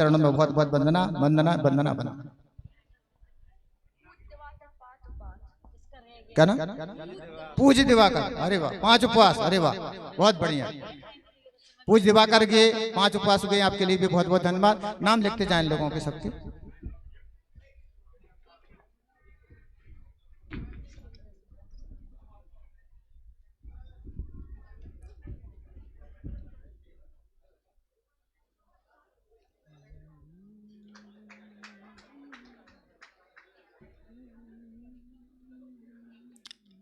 चरणों में बहुत बहुत वंदना वंदना वंदना वंदना। क्या ना? पूज्य दिवाकर, अरे वाह, 5 उपवास, अरे वाह, बहुत बढ़िया। पूज्य दिवाकर के 5 उपवास हो गए, आपके लिए भी बहुत बहुत धन्यवाद। नाम लिखते जाएं लोगों के सबके।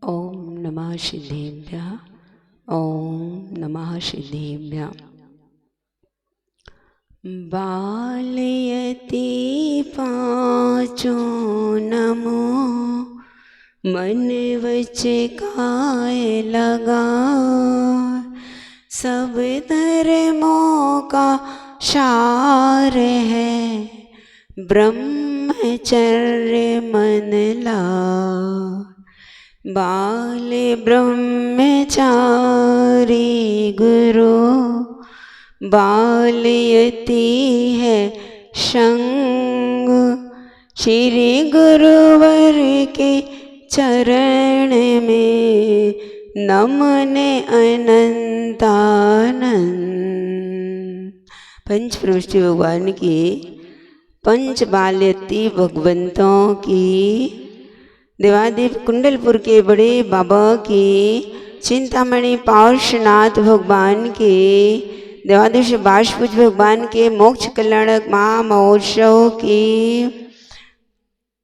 ओम नमः सिद्धेभ्यः। ओम नमः सिद्धेभ्यः। बालयति पाँचों नमो, मन वच काय लगा। सब धर्मों का सार है, ब्रह्मचर्य मन ला। बाल ब्रह्मचारी गुरु, बालयती है संग। श्री गुरुवर के चरण में नमन अनंतानंद। पंच प्रविष्टि भगवान की, पंच बाल्यती भगवंतों की, देवादेव कुंडलपुर के बड़े बाबा की, चिंतामणि पार्श्वनाथ भगवान के, देवादेव बाष्पूज भगवान के मोक्ष कल्याणक महामहोत्सव की,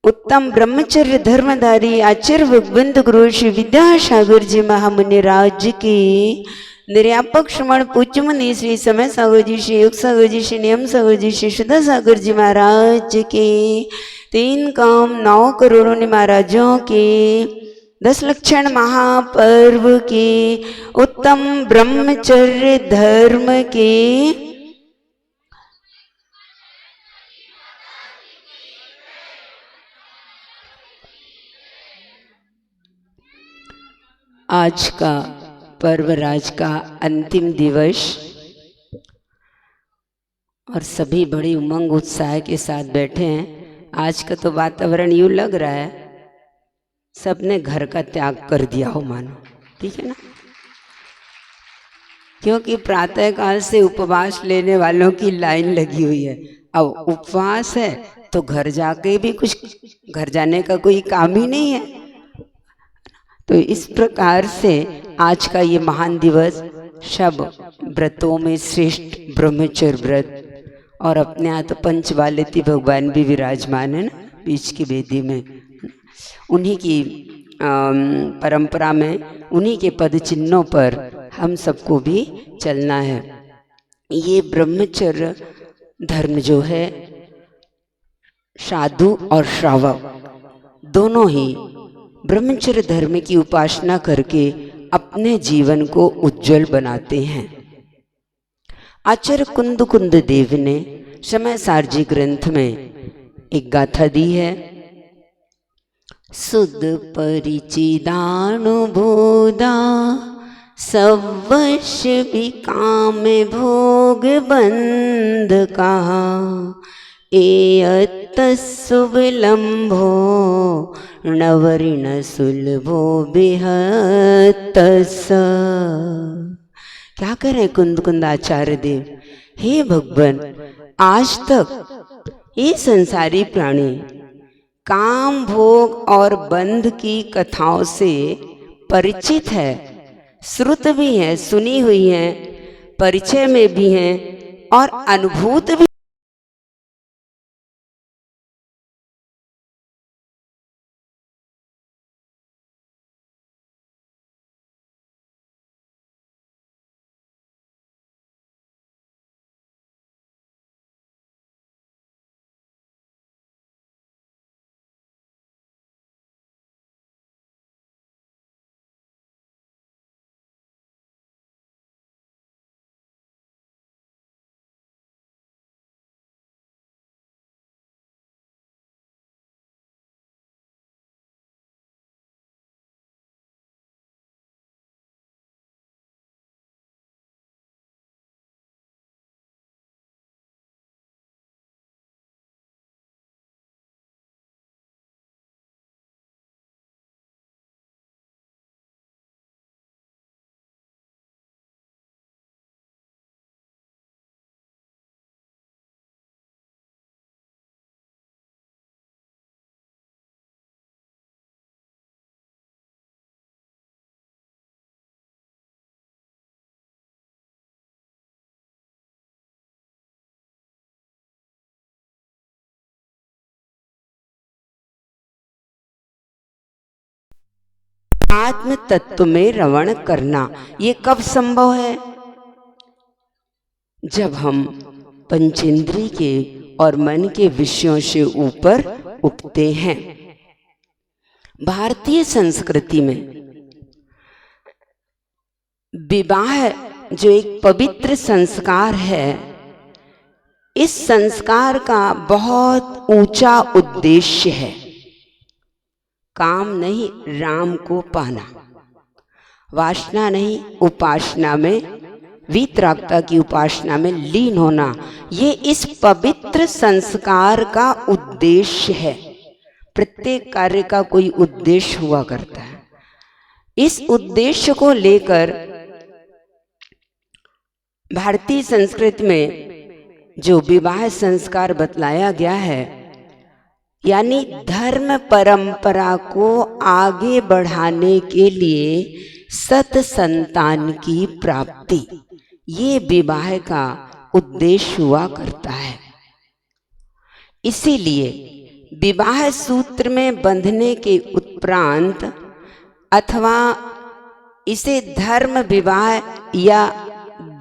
उत्तम ब्रह्मचर्य धर्मधारी आचार्य भगवंत गुरु श्री विद्यासागर जी महामुनि राज की, निर्यापक श्रमण पूज्य मुनि श्री समय सागर जी, श्री योग सागर जी, श्री नियम सागर जी, श्री शुद्ध सागर जी महाराज के, 3 काम 9 करोड़ों ने महाराजों के, 10 लक्षण महापर्व के, उत्तम ब्रह्मचर्य धर्म के, आज का पर्वराज का अंतिम दिवस और सभी बड़ी उमंग उत्साह के साथ बैठे हैं। आज का तो वातावरण यूँ लग रहा है सबने घर का त्याग कर दिया हो मानो, ठीक है ना? क्योंकि प्रातः काल से उपवास लेने वालों की लाइन लगी हुई है। अब उपवास है तो घर जाके भी कुछ, घर जाने का कोई काम ही नहीं है। तो इस प्रकार से आज का ये महान दिवस सब व्रतों में श्रेष्ठ ब्रह्मचर्य व्रत, और अपने यहाँ तो पंचबालेती भगवान भी विराजमान है ना बीच की वेदी में। उन्हीं की परंपरा में, उन्हीं के पद चिन्हों पर हम सबको भी चलना है। ये ब्रह्मचर्य धर्म जो है, साधु और श्रावक दोनों ही ब्रह्मचर्य धर्म की उपासना करके अपने जीवन को उज्जवल बनाते हैं। आचार्य कुंद कुंद देव ने समय सारजी ग्रंथ में एक गाथा दी है। सुद परिचिदानुभूदा सवश भी काम भोग बंद कहा। एयत सुविलंभो नवरिण सुलभो बिहतस। क्या करें कुंद कुंद आचार्य देव, हे भगवान, आज तक ये संसारी प्राणी काम भोग और बंध की कथाओं से परिचित है, श्रुत भी है, सुनी हुई है, परिचय में भी हैं और अनुभूत भी आत्म तत्व में रवण करना। ये कब संभव है? जब हम पंचेंद्रिय के और मन के विषयों से ऊपर उठते हैं। भारतीय संस्कृति में विवाह जो एक पवित्र संस्कार है, इस संस्कार का बहुत ऊंचा उद्देश्य है। काम नहीं, राम को पाना। वासना नहीं, उपासना में, वीतरागता की उपासना में लीन होना, ये इस पवित्र संस्कार का उद्देश्य है। प्रत्येक कार्य का कोई उद्देश्य हुआ करता है। इस उद्देश्य को लेकर भारतीय संस्कृति में जो विवाह संस्कार बतलाया गया है, यानी धर्म परंपरा को आगे बढ़ाने के लिए सत संतान की प्राप्ति, ये विवाह का उद्देश्य हुआ करता है। इसीलिए विवाह सूत्र में बंधने के उपरांत अथवा इसे धर्म विवाह या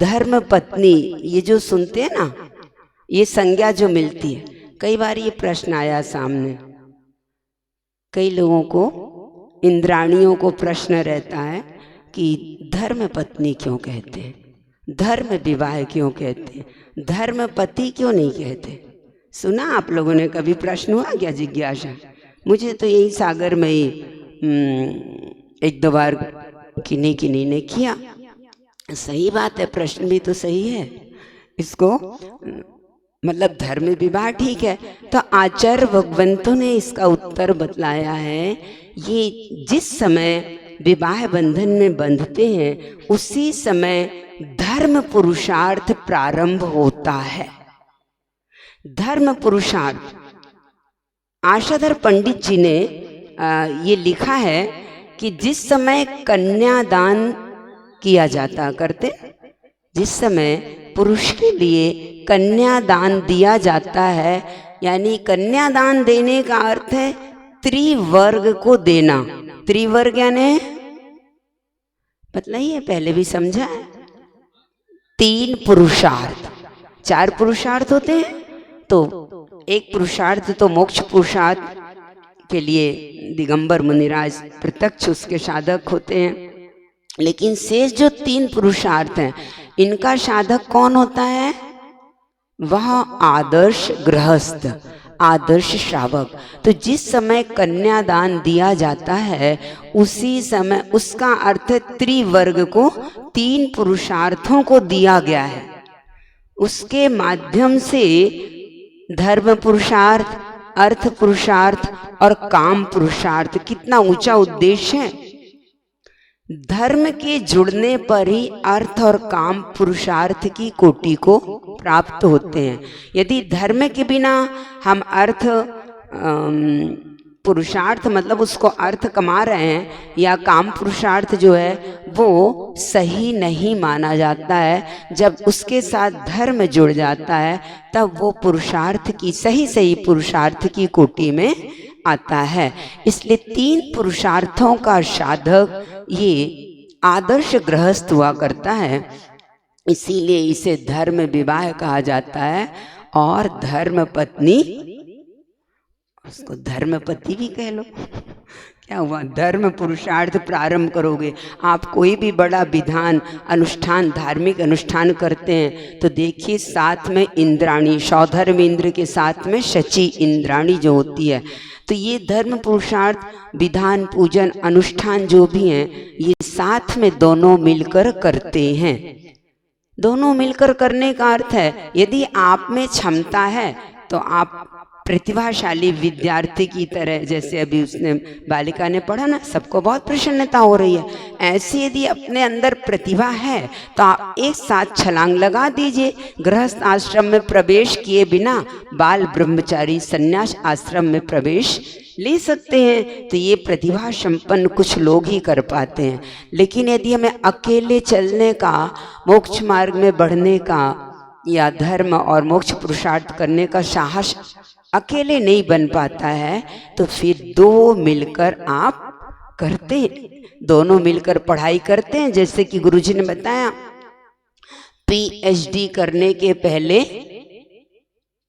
धर्म पत्नी, ये जो सुनते हैं ना, ये संज्ञा जो मिलती है, कई बार ये प्रश्न आया सामने, कई लोगों को, इंद्राणियों को प्रश्न रहता है कि धर्म पत्नी क्यों कहते हैं, धर्म विवाह क्यों कहते हैं, धर्म पति क्यों नहीं कहते? सुना आप लोगों ने कभी? प्रश्न हुआ क्या, जिज्ञासा? मुझे तो यही सागर में ही एक दो बार किन्हीं ने किया। सही बात है, प्रश्न भी तो सही है। इसको मतलब धर्म विवाह ठीक है, तो आचार्य भगवंतों ने इसका उत्तर बतलाया है। ये जिस समय विवाह बंधन में बंधते हैं, उसी समय धर्म पुरुषार्थ प्रारंभ होता है। धर्म पुरुषार्थ, आशाधर पंडित जी ने ये लिखा है कि जिस समय कन्यादान किया जाता करते, जिस समय पुरुष के लिए कन्यादान दिया जाता है, यानी कन्यादान देने का अर्थ है त्रिवर्ग को देना। त्रिवर्ग यानी बतलाइए, पहले भी समझा है। 3 पुरुषार्थ, 4 पुरुषार्थ होते हैं, तो एक पुरुषार्थ तो मोक्ष पुरुषार्थ के लिए दिगंबर मुनिराज प्रत्यक्ष उसके साधक होते हैं, लेकिन शेष जो 3 पुरुषार्थ हैं, इनका साधक कौन होता है? वह आदर्श गृहस्थ, आदर्श श्रावक। तो जिस समय कन्यादान दिया जाता है, उसी समय उसका अर्थ त्रिवर्ग को, 3 पुरुषार्थों को दिया गया है। उसके माध्यम से धर्म पुरुषार्थ, अर्थ पुरुषार्थ और काम पुरुषार्थ, कितना ऊंचा उद्देश्य है। धर्म के जुड़ने पर ही अर्थ और काम पुरुषार्थ की कोटि को प्राप्त होते हैं। यदि धर्म के बिना हम अर्थ पुरुषार्थ, मतलब उसको अर्थ कमा रहे हैं, या काम पुरुषार्थ जो है वो सही नहीं माना जाता है। जब उसके साथ धर्म जुड़ जाता है, तब वो पुरुषार्थ की, सही पुरुषार्थ की कोटि में आता है। इसलिए 3 पुरुषार्थों का साधक ये आदर्श गृहस्थ हुआ करता है। इसीलिए इसे धर्म विवाह कहा जाता है। और धर्म पत्नी, उसको धर्मपति भी कह लो, क्या हुआ? धर्म पुरुषार्थ प्रारंभ करोगे। आप कोई भी बड़ा विधान, अनुष्ठान, धार्मिक अनुष्ठान करते हैं, तो देखिए साथ में इंद्राणी, सौधर्म इंद्र के साथ में शची इंद्राणी जो होती है। तो ये धर्म पुरुषार्थ, विधान, पूजन, अनुष्ठान जो भी हैं, ये साथ में दोनों मिलकर करते हैं। दोनों मिलकर करने का अर्थ है, यदि आप में क्षमता है तो आप प्रतिभाशाली विद्यार्थी की तरह, जैसे अभी उसने बालिका ने पढ़ा ना, सबको बहुत प्रसन्नता हो रही है, ऐसी यदि अपने अंदर प्रतिभा है तो आप एक साथ छलांग लगा दीजिए। गृहस्थ आश्रम में प्रवेश किए बिना बाल ब्रह्मचारी संन्यास आश्रम में प्रवेश ले सकते हैं। तो ये प्रतिभा संपन्न कुछ लोग ही कर पाते हैं। लेकिन यदि हमें अकेले चलने का, मोक्ष मार्ग में बढ़ने का, या धर्म और मोक्ष पुरुषार्थ करने का साहस अकेले नहीं बन पाता है, तो फिर 2 मिलकर आप करते, दोनों मिलकर पढ़ाई करते हैं। जैसे कि गुरुजी ने बताया, पीएचडी करने के पहले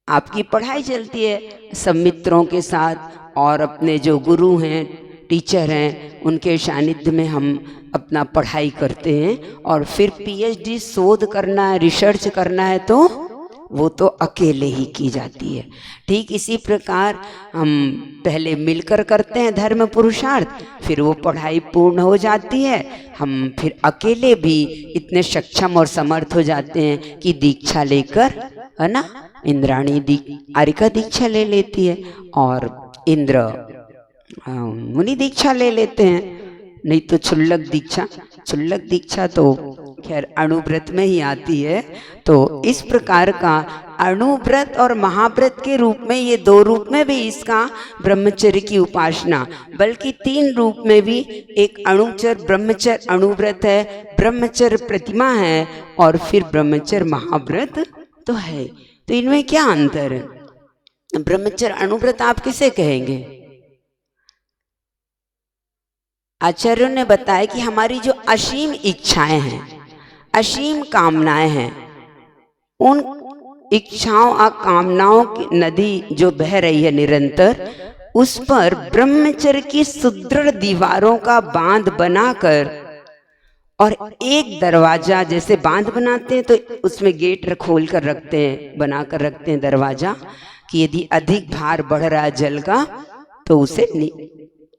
आपकी पढ़ाई चलती है सब मित्रों के साथ, और अपने जो गुरु हैं, टीचर हैं, उनके सानिध्य में हम अपना पढ़ाई करते हैं। और फिर पीएचडी शोध करना है, रिसर्च करना है, तो वो तो अकेले ही की जाती है। ठीक इसी प्रकार हम पहले मिलकर करते हैं धर्म पुरुषार्थ, फिर वो पढ़ाई पूर्ण हो जाती है, हम फिर अकेले भी इतने सक्षम और समर्थ हो जाते हैं कि दीक्षा लेकर, है ना, इंद्राणी आरिका दीक्षा ले लेती है और इंद्र मुनि दीक्षा ले लेते हैं। नहीं तो क्षुल्लक दीक्षा तो खैर अणुव्रत में ही आती है। तो इस प्रकार का अणुव्रत और महाव्रत के रूप में, ये 2 रूप में भी इसका ब्रह्मचर्य की उपासना, बल्कि 3 रूप में भी, एक अणुचर ब्रह्मचर्य अणुव्रत है, ब्रह्मचर्य प्रतिमा है, और फिर ब्रह्मचर्य महाव्रत तो है। तो इनमें क्या अंतर है? ब्रह्मचर्य अणुव्रत आप किसे कहेंगे? आचार्यों ने बताया कि हमारी जो असीम इच्छाएं हैं, असीम कामनाएं हैं, उन इच्छाओं और कामनाओं की नदी जो बह रही है निरंतर, उस पर ब्रह्मचर्य की सुदृढ़ दीवारों का बांध बनाकर, और एक दरवाजा, जैसे बांध बनाते हैं तो उसमें गेट खोल कर रखते हैं, बनाकर रखते हैं दरवाजा, कि यदि अधिक भार बढ़ रहा है जल का तो उसे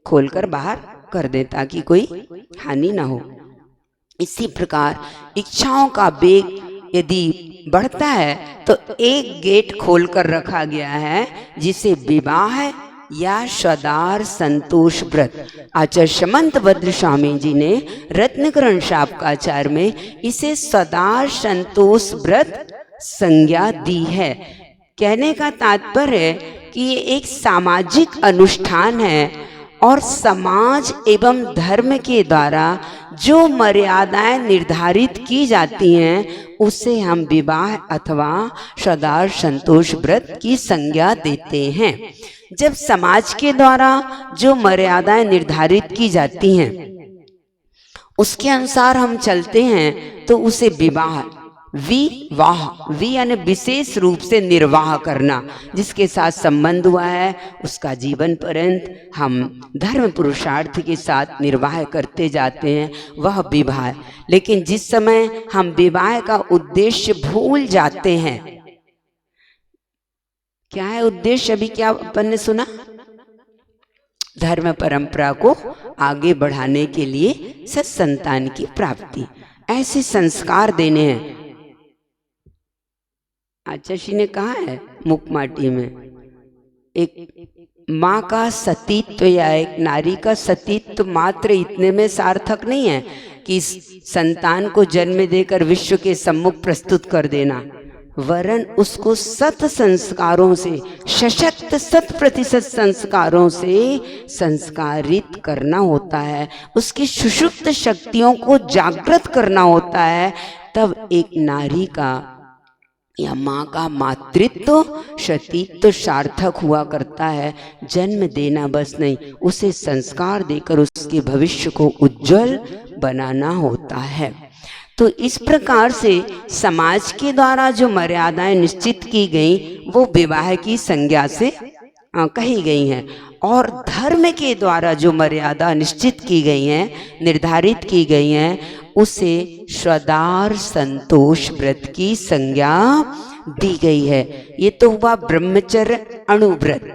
खोलकर बाहर कर दे ताकि कोई हानि ना हो। इसी प्रकार इच्छाओं का वेग यदि बढ़ता है तो एक गेट खोलकर रखा गया है, जिसे विवाह या सदार संतोष व्रत, आचार्य समंत भद्र स्वामी जी ने रत्नकरण शापकाचार में इसे सदार संतोष व्रत संज्ञा दी है। कहने का तात्पर्य है कि ये एक सामाजिक अनुष्ठान है, और समाज एवं धर्म के द्वारा जो मर्यादाएं निर्धारित की जाती हैं, उसे हम विवाह अथवा सदार संतोष व्रत की संज्ञा देते हैं। जब समाज के द्वारा जो मर्यादाएं निर्धारित की जाती हैं उसके अनुसार हम चलते हैं, तो उसे विवाह, वी यानी विशेष रूप से निर्वाह करना, जिसके साथ संबंध हुआ है उसका जीवन पर्यंत हम धर्म पुरुषार्थ के साथ निर्वाह करते जाते हैं, वह विवाह। लेकिन जिस समय हम विवाह का उद्देश्य भूल जाते हैं, क्या है उद्देश्य? अभी क्या अपन ने सुना? धर्म परंपरा को आगे बढ़ाने के लिए सत्संतान की प्राप्ति, ऐसे संस्कार देने हैं। आचार्य ने कहा है मुखमाटी में, एक माँ का सतीत्व या एक नारी का सतीत्व मात्र इतने में सार्थक नहीं है कि संतान को जन्म देकर विश्व के सम्मुख प्रस्तुत कर देना, वरन उसको सत संस्कारों से, सशक्त 100% संस्कारों से संस्कारित करना होता है, उसकी सुषुप्त शक्तियों को जागृत करना होता है। तब एक नारी का या माँ का मातृत्व सतीत्व सार्थक हुआ करता है। जन्म देना बस नहीं, उसे संस्कार देकर उसके भविष्य को उज्जवल बनाना होता है। तो इस प्रकार से समाज के द्वारा जो मर्यादाएं निश्चित की गई वो विवाह की संज्ञा से कही गई हैं, और धर्म के द्वारा जो मर्यादा निश्चित की गई हैं, निर्धारित की गई हैं, उसे सदार संतोष व्रत की संज्ञा दी गई है। ये तो हुआ ब्रह्मचर्य अणुव्रत।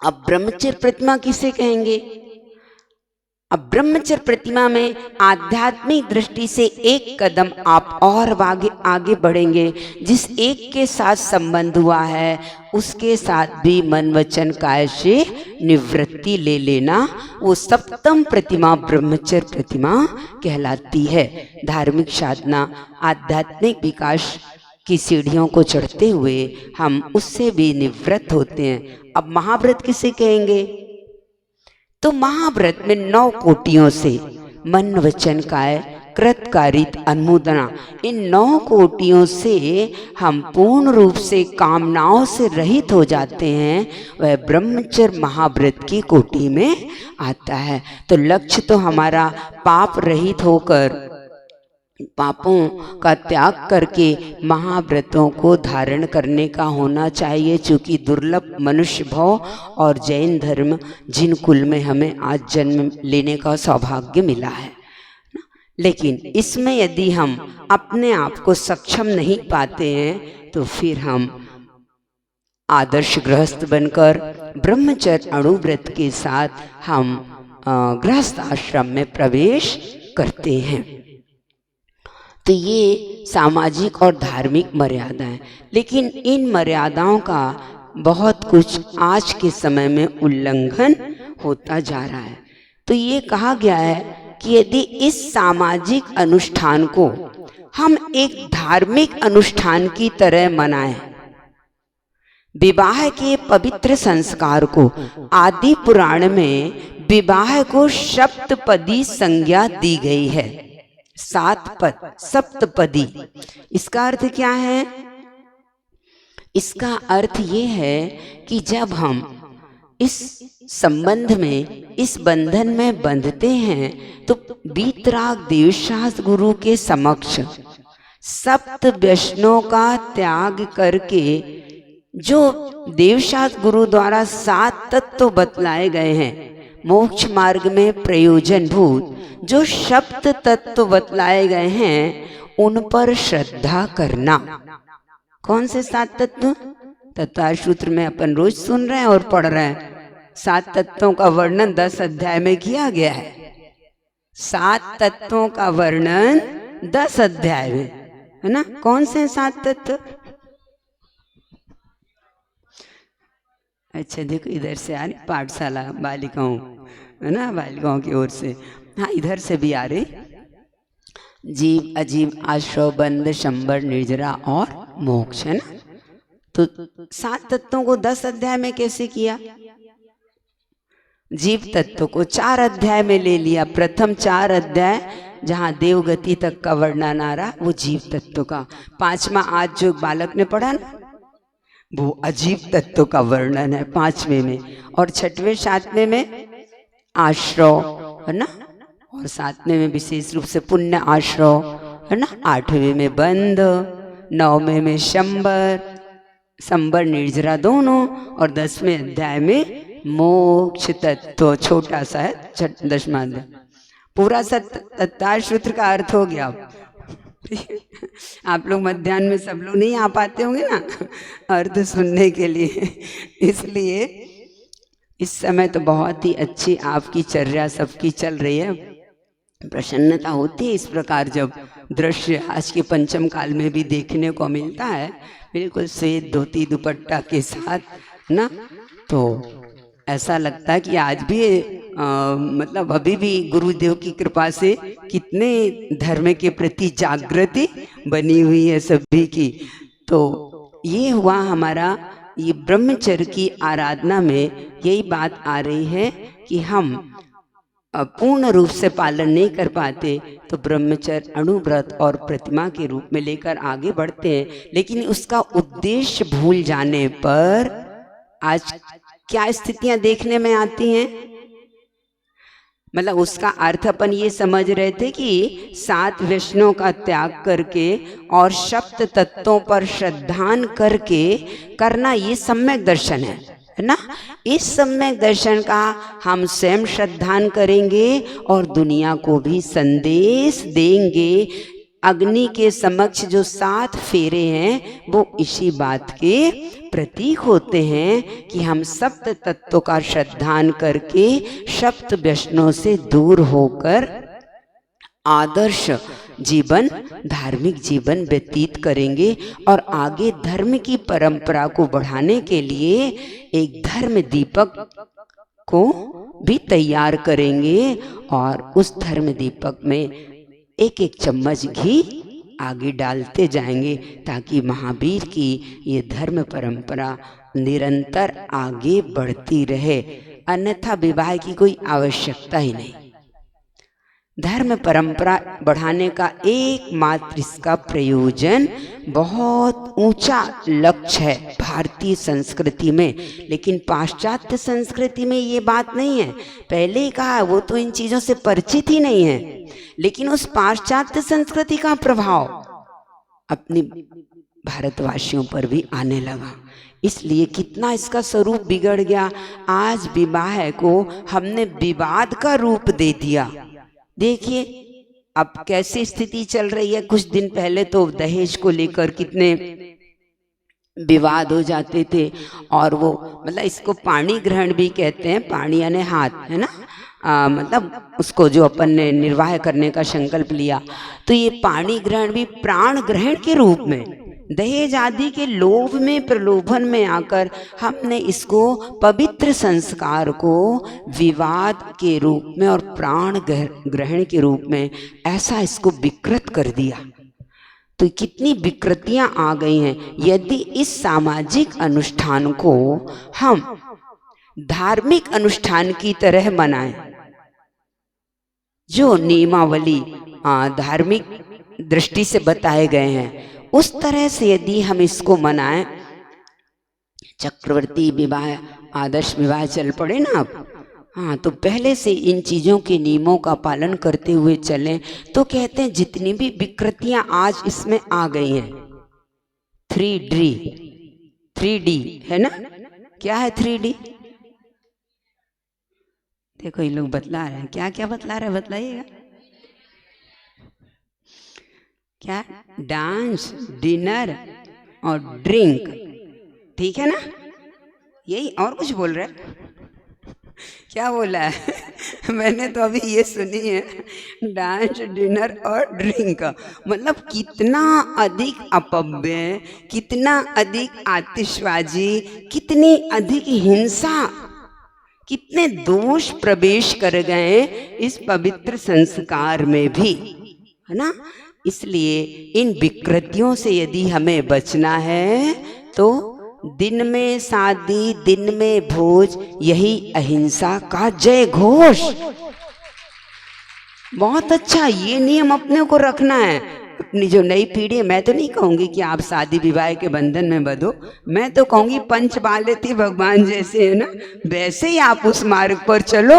अब ब्रह्मचर्य प्रतिमा किसे कहेंगे? अब ब्रह्मचर्य प्रतिमा में आध्यात्मिक दृष्टि से एक कदम आप और आगे बढ़ेंगे। जिस एक के साथ संबंध हुआ है उसके साथ भी मन वचन काया से निवृत्ति ले लेना, वो सप्तम प्रतिमा ब्रह्मचर्य प्रतिमा कहलाती है। धार्मिक साधना, आध्यात्मिक विकास की सीढ़ियों को चढ़ते हुए हम उससे भी निवृत्त होते हैं। अब महाव्रत किसे कहेंगे? तो महाव्रत में 9 कोटियों से मन वचन काया सकृतकारित अनुमोदना, इन 9 कोटियों से हम पूर्ण रूप से कामनाओं से रहित हो जाते हैं, वह ब्रह्मचर्य महाव्रत की कोटि में आता है। तो लक्ष्य तो हमारा पाप रहित होकर, पापों का त्याग करके महाव्रतों को धारण करने का होना चाहिए। चूँकि दुर्लभ मनुष्य भव और जैन धर्म जिन कुल में हमें आज जन्म लेने का सौभाग्य मिला है, लेकिन इसमें यदि हम अपने आप को सक्षम नहीं पाते हैं तो फिर हम आदर्श गृहस्थ बनकर ब्रह्मचर्य अणुव्रत के साथ हम गृहस्थ आश्रम में प्रवेश करते हैं। तो ये सामाजिक और धार्मिक मर्यादा है, लेकिन इन मर्यादाओं का बहुत कुछ आज के समय में उल्लंघन होता जा रहा है। तो ये कहा गया है कि यदि इस सामाजिक अनुष्ठान को हम एक धार्मिक अनुष्ठान की तरह मनाएं, विवाह के पवित्र संस्कार को, आदि पुराण में विवाह को सप्तपदी संज्ञा दी गई है। 7 पद, सप्तपदी। इसका अर्थ क्या है? इसका अर्थ ये है कि जब हम इस संबंध में, इस बंधन में बंधते हैं तो वीतराग देवशास्त्र गुरु के समक्ष सप्त व्यसनों का त्याग करके, जो देवशास्त्र गुरु द्वारा 7 तत्व बतलाए गए हैं, मोक्ष मार्ग में प्रयोजन भूत जो सप्त तत्व बतलाए गए हैं, उन पर श्रद्धा करना। कौन से 7 तत्व? तत्व सूत्र में अपन रोज सुन रहे हैं और पढ़ रहे हैं। 7 तत्वों का वर्णन 10 अध्याय में किया गया है। 7 तत्वों का वर्णन 10 अध्याय में है ना। कौन से 7 तत्व? अच्छा देखो, इधर से आ रही पाठशाला बालिकाओं, है ना, बालिकाओं की ओर से। हाँ, इधर से भी आ रही। जीव, अजीव, आश्रव, बंध, शंबर, निर्जरा और मोक्ष, है ना। तो 7 तत्वों को 10 अध्याय में कैसे किया? जीव तत्व को 4 अध्याय में ले लिया। प्रथम 4 अध्याय जहाँ देवगति तक का वर्णन आ रहा, वो जीव तत्व का। 5वां आज जो बालक ने पढ़ा ना, वो अजीव तत्व का वर्णन है 5वें में। और 6वें 7वें में आश्रव, है ना, और 7वें में विशेष रूप से पुण्य आश्रव, है ना। 8वें में बंध, 9वें में शंबर निर्जरा दोनों, और 10वें अध्याय में मोक्ष तत्व। छोटा सा है 10वां अध्याय। पूरा तत्तार सूत्र का अर्थ हो गया। आप लोग मध्याह्न में सब लोग नहीं आ पाते होंगे ना अर्थ सुनने के लिए, इसलिए इस समय तो बहुत ही अच्छी आपकी चर्या सबकी चल रही है। प्रसन्नता होती है इस प्रकार जब दृश्य आज के पंचम काल में भी देखने को मिलता है, बिल्कुल श्वेत धोती दुपट्टा के साथ ना। तो ऐसा लगता है कि आज भी मतलब अभी भी गुरुदेव की कृपा से कितने धर्म के प्रति जागृति बनी हुई है सभी की। तो ये हुआ हमारा, ये ब्रह्मचर्य की आराधना में यही बात आ रही है कि हम पूर्ण रूप से पालन नहीं कर पाते तो ब्रह्मचर्य अणुव्रत और प्रतिमा के रूप में लेकर आगे बढ़ते हैं। लेकिन उसका उद्देश्य भूल जाने पर आज क्या स्थितियां देखने में आती हैं? मतलब उसका अर्थ अपन ये समझ रहे थे कि 7 व्यसनों का त्याग करके और सप्त तत्वों पर श्रद्धान करके करना, ये सम्यक दर्शन है ना। इस सम्यक दर्शन का हम स्वयं श्रद्धान करेंगे और दुनिया को भी संदेश देंगे। अग्नि के समक्ष जो 7 फेरे हैं वो इसी बात के प्रतीक होते हैं कि हम सप्त तत्वों का श्रद्धान करके सप्त व्यसनों से दूर होकर आदर्श जीवन, धार्मिक जीवन व्यतीत करेंगे और आगे धर्म की परंपरा को बढ़ाने के लिए एक धर्म दीपक को भी तैयार करेंगे और उस धर्म दीपक में एक एक चम्मच घी आगे डालते जाएंगे ताकि महावीर की ये धर्म परंपरा निरंतर आगे बढ़ती रहे। अन्यथा विवाह की कोई आवश्यकता ही नहीं। धर्म परंपरा बढ़ाने का एकमात्र इसका प्रयोजन बहुत ऊंचा लक्ष्य है भारतीय संस्कृति में। लेकिन पाश्चात्य संस्कृति में ये बात नहीं है। पहले ही कहा, वो तो इन चीज़ों से परिचित ही नहीं है। लेकिन उस पाश्चात्य संस्कृति का प्रभाव अपने भारतवासियों पर भी आने लगा, इसलिए कितना इसका स्वरूप बिगड़ गया। आज विवाह को हमने विवाद का रूप दे दिया। देखिए अब कैसी स्थिति चल रही है। कुछ दिन पहले तो दहेज को लेकर कितने विवाद हो जाते थे, और वो मतलब इसको पाणी ग्रहण भी कहते हैं। पाणी यानी हाथ, है ना, मतलब उसको जो अपन ने निर्वाह करने का संकल्प लिया, तो ये पाणी ग्रहण भी प्राण ग्रहण के रूप में, दहेज आदि के लोभ में प्रलोभन में आकर हमने इसको पवित्र संस्कार को विवाद के रूप में और प्राण ग्रहण के रूप में ऐसा इसको विकृत कर दिया। तो कितनी विकृतियां आ गई हैं। यदि इस सामाजिक अनुष्ठान को हम धार्मिक अनुष्ठान की तरह मनाएं, जो नियमावली धार्मिक दृष्टि से बताए गए हैं, उस तरह से यदि हम इसको मनाएं, चक्रवर्ती विवाह, आदर्श विवाह चल पड़े ना अब, हाँ, तो पहले से इन चीज़ों के नियमों का पालन करते हुए चलें, तो कहते हैं जितनी भी विकृतियां आज इसमें आ गई हैं, 3D है ना, क्या है 3D? देखो ये लोग बतला रहे हैं, क्या क्या बतला रहे हैं, बताइएगा। क्या? डांस, डिनर और ड्रिंक, ठीक है ना? यही, और कुछ बोल रहे हैं? क्या बोला है? मैंने तो अभी ये सुनी है, डांस, डिनर और ड्रिंक। मतलब कितना अधिक अपव्यय, कितना अधिक आतिशबाजी, कितनी अधिक हिंसा, कितने दोष प्रवेश कर गए इस पवित्र संस्कार में भी, है ना। इसलिए इन विकृतियों से यदि हमें बचना है तो दिन में शादी, दिन में भोज, यही अहिंसा का जय घोष। बहुत अच्छा, ये नियम अपने को रखना है। अपनी जो नई पीढ़ी है, मैं तो नहीं कहूंगी कि आप शादी विवाह के बंधन में बंधो, मैं तो कहूंगी पंच बालेती भगवान जैसे, है ना, वैसे ही आप उस मार्ग पर चलो।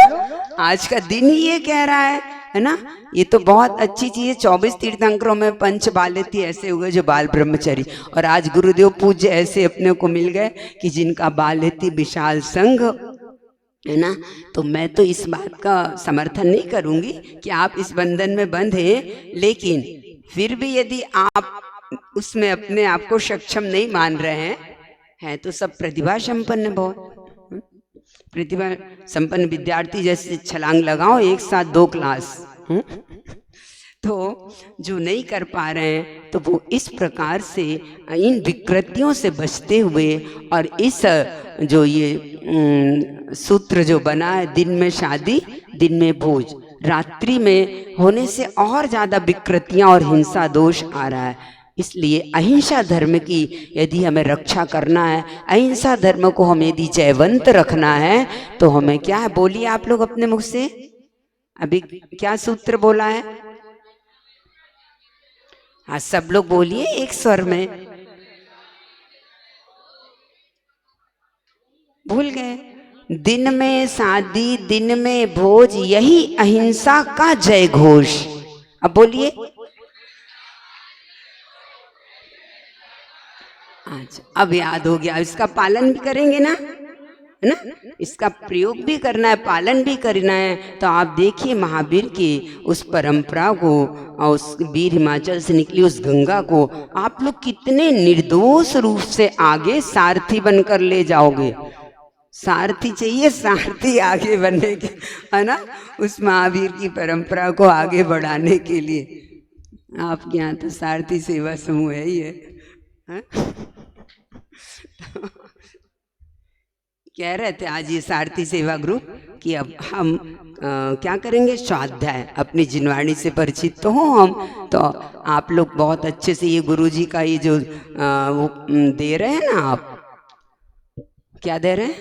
आज का दिन ही ये कह रहा है ना। ये तो बहुत अच्छी चीज है। 24 तीर्थंकरों में पंच बालेती ऐसे हुए जो बाल ब्रह्मचारी, और आज गुरुदेव पूज्य ऐसे अपने को मिल गए कि जिनका बालेती विशाल संघ, है ना। तो मैं तो इस बात का समर्थन नहीं करूंगी कि आप इस बंधन में बंधे, लेकिन फिर भी यदि आप उसमें अपने आप को सक्षम नहीं मान रहे हैं तो सब प्रतिभा संपन्न, बहुत प्रतिभा संपन्न विद्यार्थी जैसे छलांग लगाओ एक साथ 2 क्लास। तो जो नहीं कर पा रहे हैं तो वो इस प्रकार से इन विकृतियों से बचते हुए, और इस जो ये सूत्र जो बना है, दिन में शादी, दिन में भोज, रात्रि में होने से और ज़्यादा विकृतियाँ और हिंसा दोष आ रहा है। इसलिए अहिंसा धर्म की यदि हमें रक्षा करना है, अहिंसा धर्म को हमें यदि जयवंत रखना है, तो हमें क्या है, बोलिए आप लोग अपने मुख से, अभी क्या सूत्र बोला है? हाँ, सब लोग बोलिए एक स्वर में। भूल गए? दिन में शादी, दिन में भोज, यही अहिंसा का जय घोष। अब बोलिए। अच्छा, अब याद हो गया। इसका पालन भी करेंगे ना, है ना, इसका प्रयोग भी करना है, पालन भी करना है। तो आप देखिए महावीर की उस परंपरा को और उस वीर हिमाचल से निकली उस गंगा को आप लोग कितने निर्दोष रूप से आगे सारथी बनकर ले जाओगे। सारथी चाहिए, सारथी आगे बनने के, है ना, उस महावीर की परंपरा को आगे बढ़ाने के लिए। आपके यहाँ तो सारथी सेवा समूह है ही है। कह रहे थे आज ये सारथी सेवा ग्रुप कि अब हम क्या करेंगे, स्वाध्याय, अपनी जिनवाणी से परिचित तो हो हम। तो आप लोग बहुत अच्छे से ये गुरुजी का ये जो वो दे रहे हैं ना, आप क्या दे रहे हैं,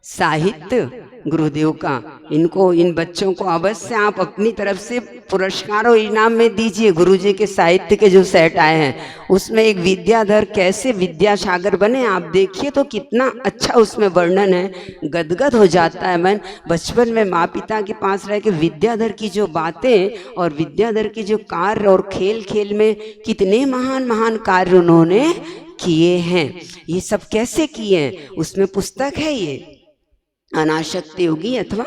साहित्य गुरुदेव का, इनको, इन बच्चों को अवश्य आप अपनी तरफ से पुरस्कार और इनाम में दीजिए। गुरुजी के साहित्य के जो सेट आए हैं उसमें एक विद्याधर कैसे विद्यासागर बने आप देखिए तो कितना अच्छा उसमें वर्णन है, गदगद हो जाता है मन। बचपन में माँ पिता के पास रह के विद्याधर की जो बातें और विद्याधर के जो कार्य और खेल खेल में कितने महान महान कार्य उन्होंने किए हैं, ये सब कैसे किए हैं उसमें पुस्तक है ये अनासक्त योगी अथवा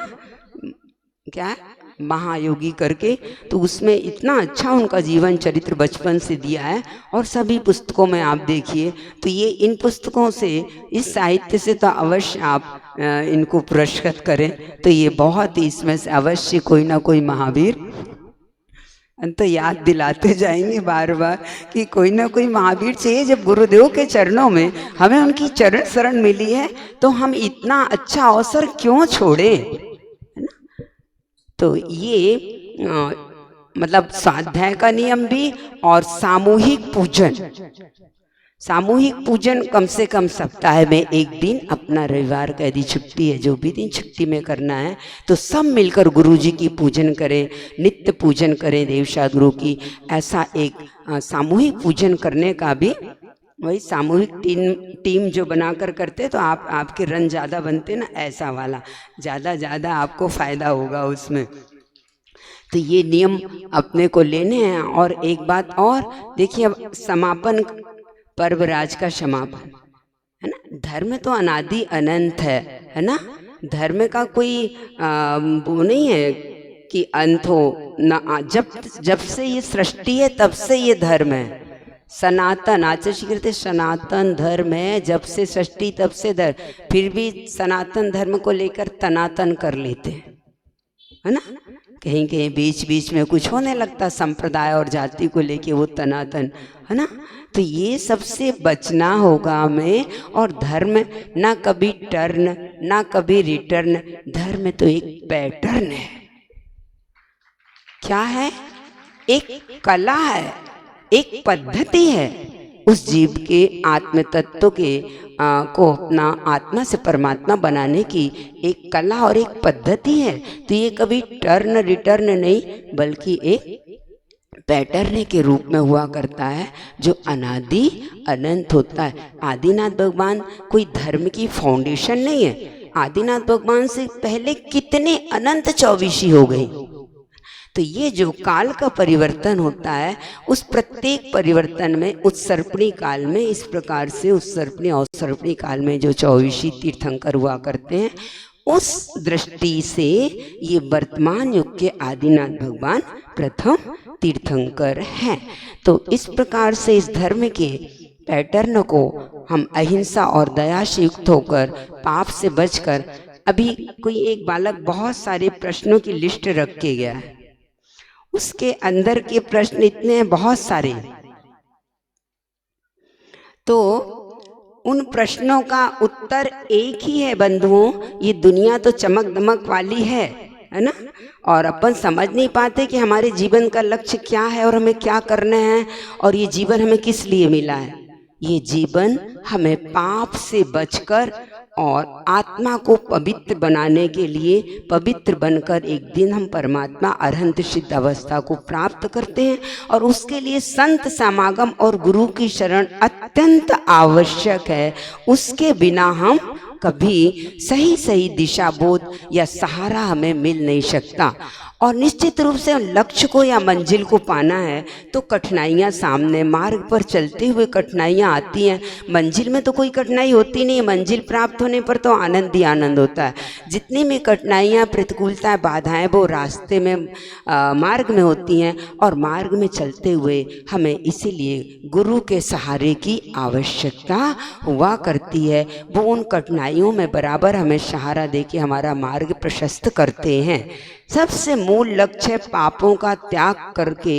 क्या है महायोगी करके, तो उसमें इतना अच्छा उनका जीवन चरित्र बचपन से दिया है। और सभी पुस्तकों में आप देखिए तो ये इन पुस्तकों से, इस साहित्य से तो अवश्य आप इनको पुरस्कृत करें तो ये बहुत ही, इसमें से अवश्य कोई ना कोई महावीर तो याद दिलाते जाएंगे बार बार कि कोई ना कोई महावीर चाहिए। जब गुरुदेव के चरणों में हमें उनकी चरण शरण मिली है तो हम इतना अच्छा अवसर क्यों छोड़े, है ना। तो ये मतलब स्वाध्याय का नियम भी और सामूहिक पूजन, सामूहिक पूजन कम से कम सप्ताह में एक दिन, अपना रविवार का यदि छुट्टी है, जो भी दिन छुट्टी में करना है तो सब मिलकर गुरु जी की पूजन करें, नित्य पूजन करें देवशाद गुरु की। ऐसा एक सामूहिक पूजन करने का भी, वही सामूहिक टीम जो बनाकर करते तो आपके रन ज़्यादा बनते ना, ऐसा वाला ज़्यादा आपको फ़ायदा होगा उसमें। तो ये नियम अपने को लेने हैं। और एक बात और देखिए, अब समापन पर्वराज का समापन है ना, धर्म तो अनादि अनंत है ना, धर्म का कोई वो नहीं है कि अंत हो ना। जब से ये सृष्टि है तब से ये धर्म है, सनातन आचार्य कहते सनातन धर्म है, जब से सृष्टि तब से धर्म। फिर भी सनातन धर्म को लेकर तनातन कर लेते हैं, है ना, कहीं कहीं बीच बीच में कुछ होने लगता संप्रदाय और जाति को लेके, वो तनातन, है ना। तो ये सबसे बचना होगा हमें। और धर्म ना कभी टर्न ना कभी रिटर्न, धर्म तो एक पैटर्न है। क्या है? एक कला है, एक पद्धति है उस जीव के आत्म तत्व के को अपना आत्मा से परमात्मा बनाने की एक कला और एक पद्धति है। तो ये कभी टर्न रिटर्न नहीं, बल्कि एक पैटर्न के रूप में हुआ करता है जो अनादि अनंत होता है। आदिनाथ भगवान कोई धर्म की फाउंडेशन नहीं है, आदिनाथ भगवान से पहले कितने अनंत चौविशी हो गई। तो ये जो काल का परिवर्तन होता है, उस प्रत्येक परिवर्तन में उत्सर्पणी काल में इस प्रकार से उत्सर्पणी और सर्पणी काल में जो चौविशी तीर्थंकर हुआ करते हैं, उस दृष्टि से ये वर्तमान युग के आदिनाथ भगवान प्रथम तीर्थंकर हैं। तो इस प्रकार से इस धर्म के पैटर्न को हम अहिंसा और दया से युक्त होकर, पाप से बचकर, अभी कोई एक बालक बहुत सारे प्रश्नों की लिस्ट रख के गया है, उसके अंदर के प्रश्न इतने बहुत सारे, तो उन प्रश्नों का उत्तर एक ही है बंधुओं। ये दुनिया तो चमक दमक वाली है ना, और अपन समझ नहीं पाते कि हमारे जीवन का लक्ष्य क्या है और हमें क्या करना है, और ये जीवन हमें किस लिए मिला है। ये जीवन हमें पाप से बचकर और आत्मा को पवित्र बनाने के लिए, पवित्र बनकर एक दिन हम परमात्मा अरहंत सिद्ध अवस्था को प्राप्त करते हैं। और उसके लिए संत समागम और गुरु की शरण अत्यंत आवश्यक है। उसके बिना हम कभी सही दिशा बोध या सहारा हमें मिल नहीं सकता। और निश्चित रूप से लक्ष्य को या मंजिल को पाना है तो कठिनाइयाँ सामने, मार्ग पर चलते हुए कठिनाइयाँ आती हैं। मंजिल में तो कोई कठिनाई होती नहीं है, मंजिल प्राप्त होने पर तो आनंद ही आनंद होता है। जितनी भी कठिनाइयाँ, प्रतिकूलताएं, बाधाएं वो रास्ते में, मार्ग में होती हैं। और मार्ग में चलते हुए हमें इसीलिए गुरु के सहारे की आवश्यकता हुआ करती है। वो उन कठिनाइयों में बराबर हमें सहारा दे के हमारा मार्ग प्रशस्त करते हैं। सबसे मूल लक्ष्य पापों का त्याग करके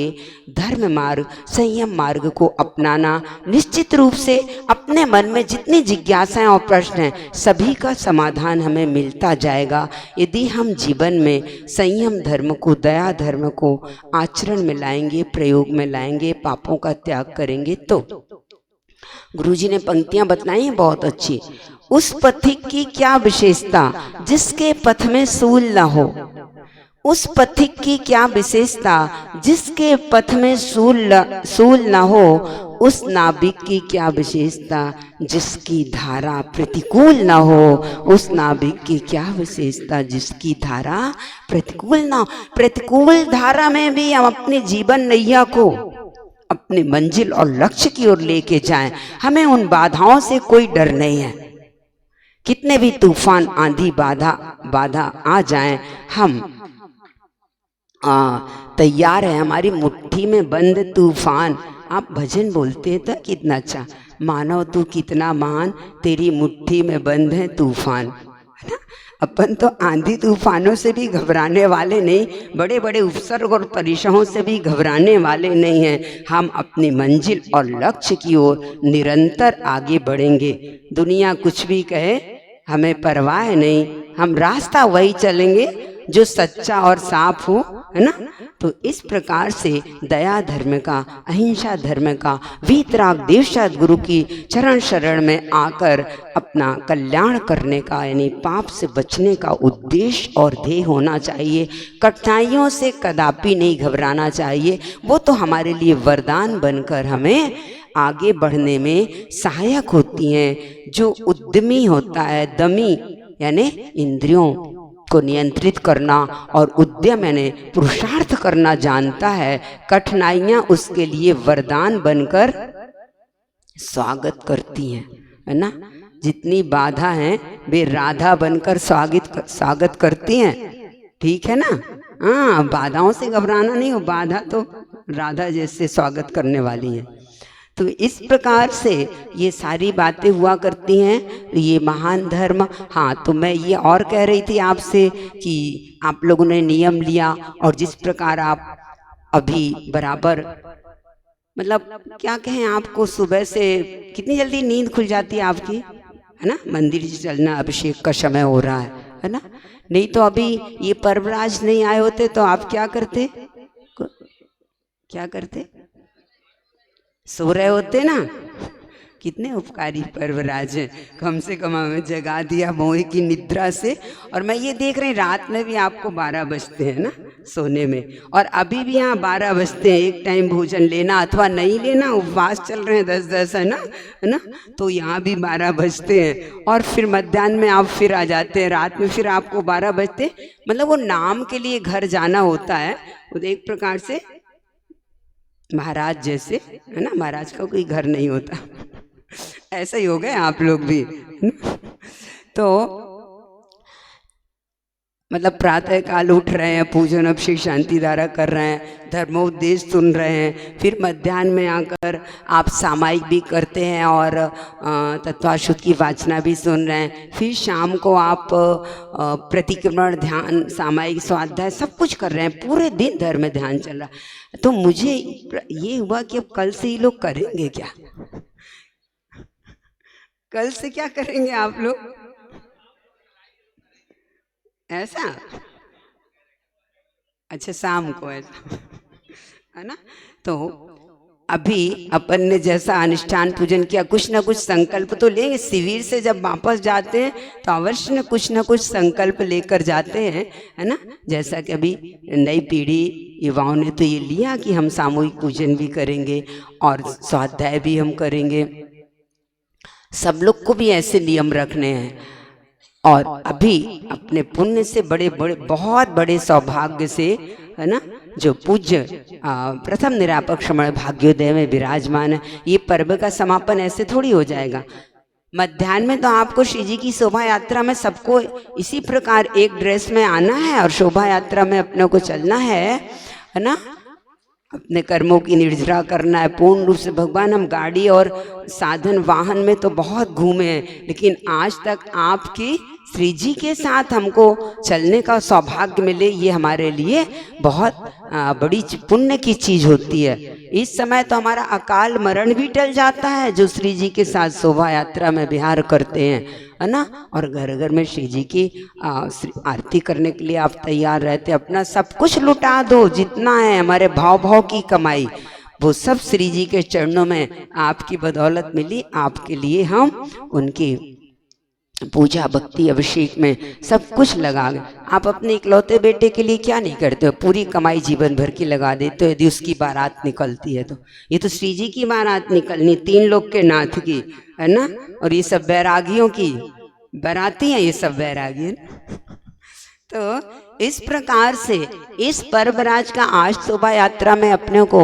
धर्म मार्ग, संयम मार्ग को अपनाना। निश्चित रूप से अपने मन में जितनी जिज्ञासाएं और प्रश्न हैं, सभी का समाधान हमें मिलता जाएगा यदि हम जीवन में संयम धर्म को, दया धर्म को आचरण में लाएंगे, प्रयोग में लाएंगे, पापों का त्याग करेंगे। तो गुरुजी ने पंक्तियां बतलाई हैं बहुत अच्छी। उस पथिक की क्या विशेषता जिसके पथ में सूल न हो। उस पथिक की क्या विशेषता जिसके पथ में सूल न हो। उस नाविक की क्या विशेषता जिसकी धारा प्रतिकूल न हो। उस नाविक की क्या विशेषता जिसकी धारा प्रतिकूल न हो। प्रतिकूल धारा में भी हम अपने जीवन नैया को अपनी मंजिल और लक्ष्य की ओर लेके जाएं। हमें उन बाधाओं से कोई डर नहीं है। कितने भी तूफान आंधी बाधा आ जाएं, हम तैयार है। हमारी मुट्ठी में बंद तूफान। आप भजन बोलते हैं तो कितना अच्छा, मानो तू कितना महान, तेरी मुट्ठी में बंद है तूफान, है ना। अपन तो आंधी तूफानों से भी घबराने वाले नहीं, बड़े बड़े उपसर्ग और परीक्षाओं से भी घबराने वाले नहीं हैं। हम अपनी मंजिल और लक्ष्य की ओर निरंतर आगे बढ़ेंगे। दुनिया कुछ भी कहे हमें परवाह नहीं, हम रास्ता वही चलेंगे जो सच्चा और साफ हो, है ना। तो इस प्रकार से दया धर्म का, अहिंसा धर्म का, वीतराग देवशाद गुरु की चरण शरण में आकर अपना कल्याण करने का, यानी पाप से बचने का उद्देश्य और ध्येय होना चाहिए। कठिनाइयों से कदापि नहीं घबराना चाहिए, वो तो हमारे लिए वरदान बनकर हमें आगे बढ़ने में सहायक होती हैं। जो उद्यमी होता है, दमी यानी इंद्रियों को नियंत्रित करना और उद्यम यानी पुरुषार्थ करना जानता है, कठिनाइयां उसके लिए वरदान बनकर स्वागत करती हैं, है ना। जितनी बाधा है वे राधा बनकर स्वागत करती हैं, ठीक है ना। हाँ, बाधाओं से घबराना नहीं हो, बाधा तो राधा जैसे स्वागत करने वाली है। तो इस प्रकार से ये सारी बातें हुआ करती हैं, ये महान धर्म। हाँ, तो मैं ये और कह रही थी आपसे कि आप लोगों ने नियम लिया और जिस प्रकार आप अभी बराबर, मतलब क्या कहें, आपको सुबह से कितनी जल्दी नींद खुल जाती है आपकी, है ना। मंदिर चलना, अभिषेक का समय हो रहा है ना। नहीं तो अभी ये पर्वराज नहीं आए होते तो आप क्या करते, सो रहे होते ना। कितने उपकारी पर्वराज हैं, कम से कम हमें जगा दिया मोह की निद्रा से। और मैं ये देख रही, रात में भी आपको 12 बजते हैं ना सोने में, और अभी भी यहाँ 12 बजते हैं। एक टाइम भोजन लेना अथवा नहीं लेना, उपवास चल रहे हैं 10-10, है ना, तो यहाँ भी 12 बजते हैं। और फिर मध्याह्न में आप फिर आ जाते हैं, रात में फिर आपको 12 बजते। मतलब वो नाम के लिए घर जाना होता है, वो एक प्रकार से महाराज जैसे, है ना। महाराज का कोई घर नहीं होता, ऐसा ही हो गए आप लोग भी। तो मतलब प्रातः काल उठ रहे हैं, पूजन अभिषेक शांति धारा कर रहे हैं, धर्मोपदेश सुन रहे हैं, फिर मध्याह्न में आकर आप सामायिक भी करते हैं और तत्वाशुद्ध की वाचना भी सुन रहे हैं। फिर शाम को आप प्रतिक्रमण, ध्यान, सामायिक, स्वाध्याय सब कुछ कर रहे हैं। पूरे दिन धर्म ध्यान चल रहा है। तो मुझे ये हुआ कि अब कल से ये लोग करेंगे क्या, कल से क्या करेंगे आप लोग, ऐसा। अच्छा, शाम को ऐसा, है ना। तो अभी अपन ने जैसा अनुष्ठान पूजन किया, कुछ ना कुछ संकल्प तो लेंगे। शिविर से जब वापस जाते हैं तो अवश्य न कुछ संकल्प लेकर जाते हैं, है ना। जैसा कि अभी नई पीढ़ी युवाओं ने तो ये लिया कि हम सामूहिक पूजन भी करेंगे और स्वाध्याय भी हम करेंगे। सब लोग को भी ऐसे नियम रखने हैं। और अभी अपने पुण्य से बड़े बड़े, बहुत बड़े सौभाग्य से, है ना, जो पूज्य प्रथम निरापक श्रमण भाग्योदय में विराजमान है, ये पर्व का समापन ऐसे थोड़ी हो जाएगा। मध्याह्न में तो आपको श्री जी की शोभा यात्रा में सबको इसी प्रकार एक ड्रेस में आना है और शोभा यात्रा में अपने को चलना है ना। अपने कर्मों की निर्जरा करना है पूर्ण रूप से। भगवान, हम गाड़ी और साधन वाहन में तो बहुत घूमे हैं, लेकिन आज तक आपकी श्री जी के साथ हमको चलने का सौभाग्य मिले, ये हमारे लिए बहुत बड़ी पुण्य की चीज होती है। इस समय तो हमारा अकाल मरण भी टल जाता है जो श्री जी के साथ शोभा यात्रा में विहार करते हैं, है ना। और घर घर में श्री जी की आरती करने के लिए आप तैयार रहते, अपना सब कुछ लुटा दो, जितना है हमारे भाव की कमाई, वो सब श्री जी के चरणों में आपकी बदौलत मिली। आपके लिए हम उनकी पूजा भक्ति अभिषेक में सब कुछ लगा गए। आप अपने इकलौते बेटे के लिए क्या नहीं करते हो, पूरी कमाई जीवन भर की लगा देते हो यदि उसकी बारात निकलती है तो। ये तो श्री जी की बारात निकलनी, 3 लोग के नाथ की, है ना। और ये सब बैरागियों की बाराती हैं, ये सब बैरागी है ना। तो इस प्रकार से इस पर्वराज का आज शोभा यात्रा में अपने को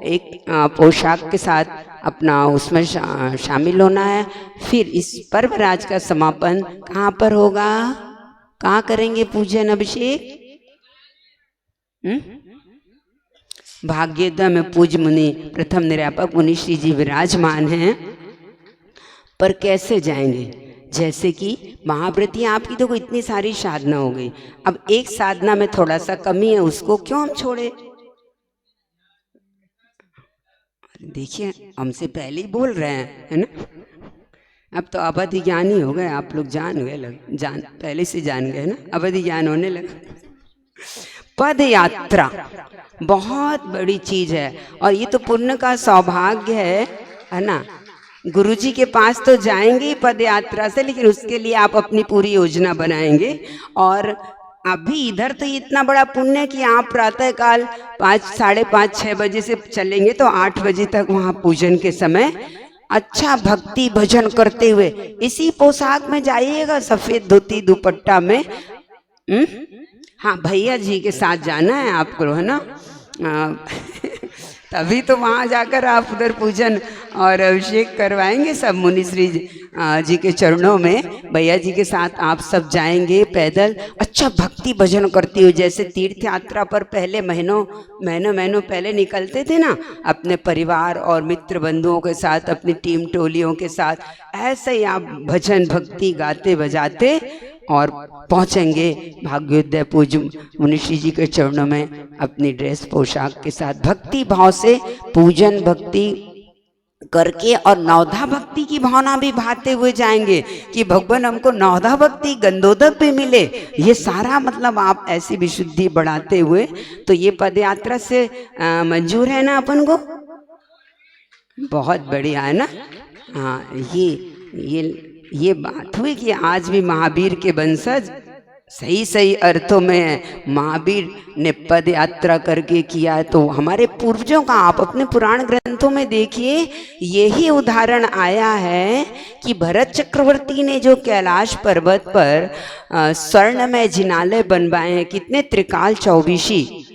एक पोशाक के साथ अपना उसमें शामिल होना है। फिर इस पर्वराज का समापन कहाँ पर होगा, कहाँ करेंगे पूजन अभिषेक? भाग्योदय में पूज्य मुनि प्रथम निर्यापक मुनि श्री जी विराजमान हैं। पर कैसे जाएंगे? जैसे कि महाव्रती आपकी तो इतनी सारी साधना हो गई, अब एक साधना में थोड़ा सा कमी है, उसको क्यों हम छोड़े? देखिए हमसे पहले ही बोल रहे हैं, है ना। अब तो अवधि ज्ञानी हो गए आप लोग, जान गए, पहले से जान गए ना, अवधि ज्ञान होने लगा। पद यात्रा बहुत बड़ी चीज है और ये तो पुण्य का सौभाग्य है ना। गुरुजी के पास तो जाएंगे ही पद यात्रा से, लेकिन उसके लिए आप अपनी पूरी योजना बनाएंगे। और अभी इधर तो इतना बड़ा पुण्य कि आप प्रातः काल 5, साढ़े 5, 6 बजे से चलेंगे तो 8 बजे तक वहाँ पूजन के समय अच्छा भक्ति भजन करते हुए इसी पोशाक में जाइएगा, सफेद धोती दुपट्टा में। हाँ भैया जी के साथ जाना है आपको, है ना। तभी तो वहाँ जाकर आप उधर पूजन और अभिषेक करवाएंगे सब मुनिश्री जी के चरणों में। भैया जी के साथ आप सब जाएंगे पैदल, अच्छा भक्ति भजन करती हुई, जैसे तीर्थ यात्रा पर पहले महीनों पहले निकलते थे ना अपने परिवार और मित्र बंधुओं के साथ, अपनी टीम टोलियों के साथ, ऐसे ही आप भजन भक्ति गाते बजाते और पहुँचेंगे भाग्योदय पूज्य मुनिश्री जी के चरणों में अपनी ड्रेस पोशाक के साथ भक्ति भाव से पूजन भक्ति करके, और नवधा भक्ति की भावना भी भाते हुए जाएंगे कि भगवान हमको नवधा भक्ति गंधोदक भी मिले। ये सारा मतलब आप ऐसी विशुद्धि बढ़ाते हुए, तो ये पदयात्रा से मंजूर है ना अपन को, बहुत बढ़िया है ना। हाँ ये बात हुई कि आज भी महावीर के वंशज सही अर्थों में महावीर ने पद यात्रा करके किया है। तो हमारे पूर्वजों का आप अपने पुराण ग्रंथों में देखिए, यही उदाहरण आया है कि भरत चक्रवर्ती ने जो कैलाश पर्वत पर स्वर्णमय जिनालय बनवाए हैं, कितने त्रिकाल चौबीसी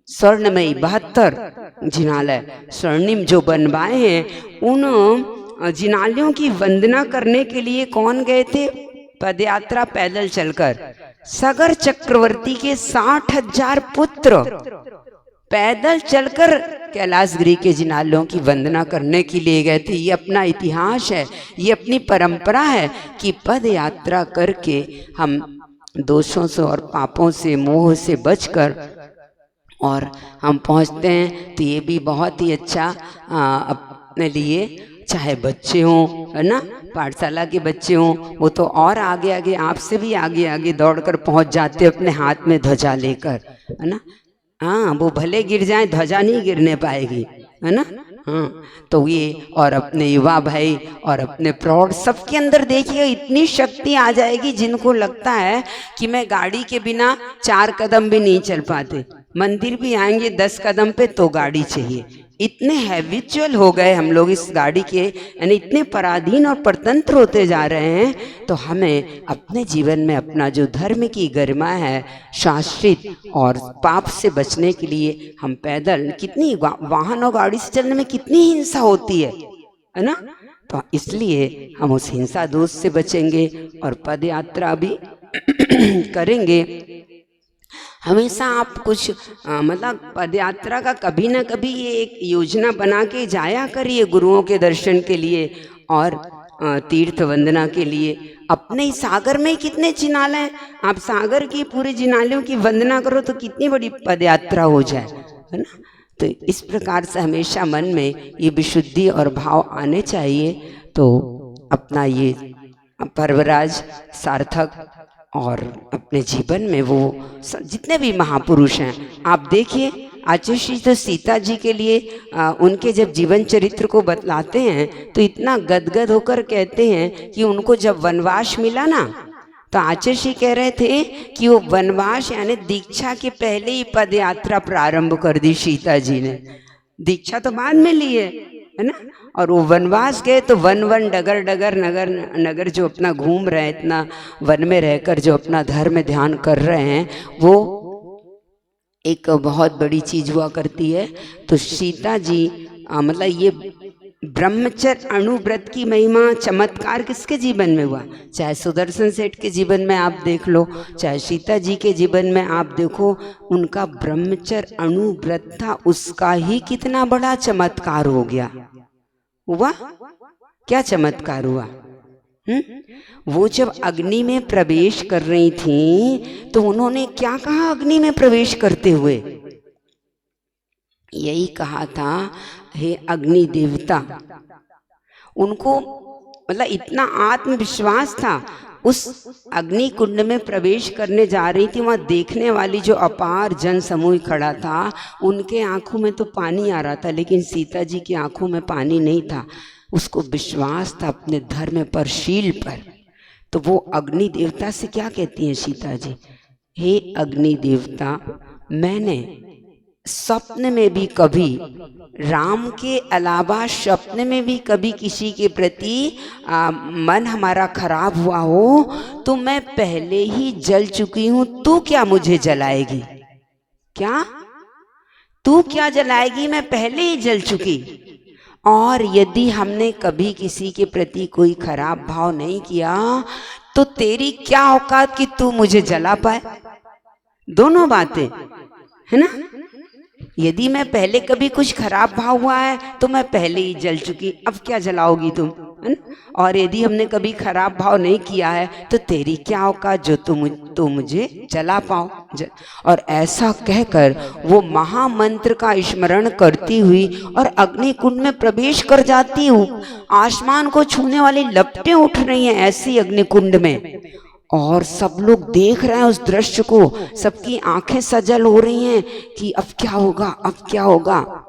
स्वर्णमयी 72 जिनालय स्वर्णिम जो बनवाए हैं, उन जिनालयों की वंदना करने के लिए कौन गए थे? पदयात्रा पैदल चलकर। सगर चक्रवर्ती के 60,000 पुत्र पैदल चलकर कैलाशगिरी के जिनालयों की वंदना करने के लिए गए थे। ये अपना इतिहास है, ये अपनी परंपरा है कि पद यात्रा करके हम दोषों से और पापों से मोह से बचकर और हम पहुंचते हैं। तो ये भी बहुत ही अच्छा अपने लिए, चाहे बच्चे हों, है ना, पाठशाला के बच्चे हों, वो तो और आगे आपसे भी आगे दौड़कर पहुंच जाते अपने हाथ में ध्वजा लेकर, है ना। हाँ वो भले गिर जाए, ध्वजा नहीं गिरने पाएगी, है ना। हाँ तो ये, और अपने युवा भाई और अपने प्रौढ़ सबके अंदर देखिए इतनी शक्ति आ जाएगी जिनको लगता है कि मैं गाड़ी के बिना 4 कदम भी नहीं चल पाते, मंदिर भी आएंगे 10 कदम पे तो गाड़ी चाहिए। इतने हैबिचुअल हो गए हम लोग इस गाड़ी के, यानी इतने पराधीन और परतंत्र होते जा रहे हैं। तो हमें अपने जीवन में अपना जो धर्म की गरिमा है शाश्वत और पाप से बचने के लिए हम पैदल, कितनी वाहन और गाड़ी से चलने में कितनी हिंसा होती है ना। तो इसलिए हम उस हिंसा दोष से बचेंगे और पद यात्रा भी करेंगे। हमेशा आप कुछ मतलब पदयात्रा का कभी ना कभी ये एक योजना बना के जाया करिए गुरुओं के दर्शन के लिए और तीर्थ वंदना के लिए। अपने ही सागर में कितने जिनालय हैं, आप सागर की पूरे जिनालयों की वंदना करो तो कितनी बड़ी पदयात्रा हो जाए, है ना। तो इस प्रकार से हमेशा मन में ये विशुद्धि और भाव आने चाहिए। तो अपना ये पर्वराज सार्थक और अपने जीवन में वो जितने भी महापुरुष हैं, आप देखिए आचार्य श्री तो सीता जी के लिए उनके जब जीवन चरित्र को बतलाते हैं तो इतना गदगद होकर कहते हैं कि उनको जब वनवास मिला ना, तो आचार्य श्री कह रहे थे कि वो वनवास यानी दीक्षा के पहले ही पद यात्रा प्रारंभ कर दी सीता जी ने। दीक्षा तो बाद में ली है ना, और वो वनवास गए तो वन वन डगर डगर नगर नगर जो अपना घूम रहे हैं, इतना वन में रहकर जो अपना धर्म ध्यान कर रहे हैं, वो एक बहुत बड़ी चीज हुआ करती है। तो सीता जी मतलब ये ब्रह्मचर्य अणुव्रत की महिमा चमत्कार किसके जीवन में हुआ? चाहे सुदर्शन सेठ के जीवन में आप देख लो, चाहे सीता जी के जीवन में आप देखो, उनका ब्रह्मचर्य अणुव्रत था, उसका ही कितना बड़ा चमत्कार हो गया। हुआ क्या चमत्कार हुआ? वो जब अग्नि में प्रवेश कर रही थी तो उन्होंने क्या कहा अग्नि में प्रवेश करते हुए? यही कहा था, हे अग्नि देवता। उनको मतलब इतना आत्मविश्वास था, उस अग्नि कुंड में प्रवेश करने जा रही थी, वहां देखने वाली जो अपार जन समूह खड़ा था, उनके आंखों में तो पानी आ रहा था, लेकिन सीता जी की आंखों में पानी नहीं था। उसको विश्वास था अपने धर्म पर, शील पर। तो वो अग्नि देवता से क्या कहती हैं सीता जी? हे अग्नि देवता, मैंने स्वप्न में भी कभी राम के अलावा स्वप्न में भी कभी किसी के प्रति मन हमारा खराब हुआ हो तो मैं पहले ही जल चुकी हूं। तू क्या मुझे जलाएगी? क्या तू क्या जलाएगी? मैं पहले ही जल चुकी। और यदि हमने कभी किसी के प्रति कोई खराब भाव नहीं किया तो तेरी क्या औकात कि तू मुझे जला पाए? दोनों बातें है ना। यदि मैं पहले कभी कुछ खराब भाव हुआ है तो मैं पहले ही जल चुकी, अब क्या जलाओगी तुम, है ना। और यदि हमने कभी खराब भाव नहीं किया है तो तेरी क्या औकात जो तुम मुझे जला पाओ। और ऐसा कहकर वो महामंत्र का स्मरण करती हुई और अग्नि कुंड में प्रवेश कर जाती हूँ। आसमान को छूने वाली लपटें उठ रही हैं ऐसी अग्नि कुंड में, और सब लोग देख रहे हैं उस दृश्य को, सबकी आंखें सजल हो रही हैं कि अब क्या होगा, अब क्या होगा।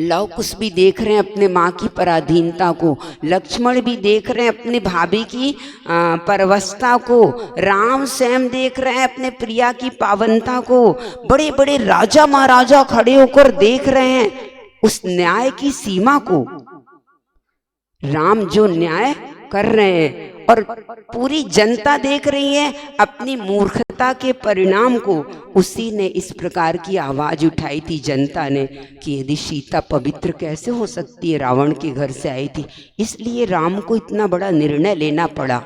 लव कुश भी देख रहे हैं अपने माँ की पराधीनता को, लक्ष्मण भी देख रहे हैं अपनी भाभी की परवस्ता को, राम स्वयं देख रहे हैं अपने प्रिया की पावनता को, बड़े बड़े राजा महाराजा खड़े होकर देख रहे हैं उस न्याय की सीमा को। राम जो न्याय कर रहे हैं और पूरी जनता देख रही है अपनी मूर्खता के परिणाम को। उसी ने इस प्रकार की आवाज उठाई थी जनता ने कि यदि सीता पवित्र कैसे हो सकती है, रावण के घर से आई थी। इसलिए राम को इतना बड़ा निर्णय लेना पड़ा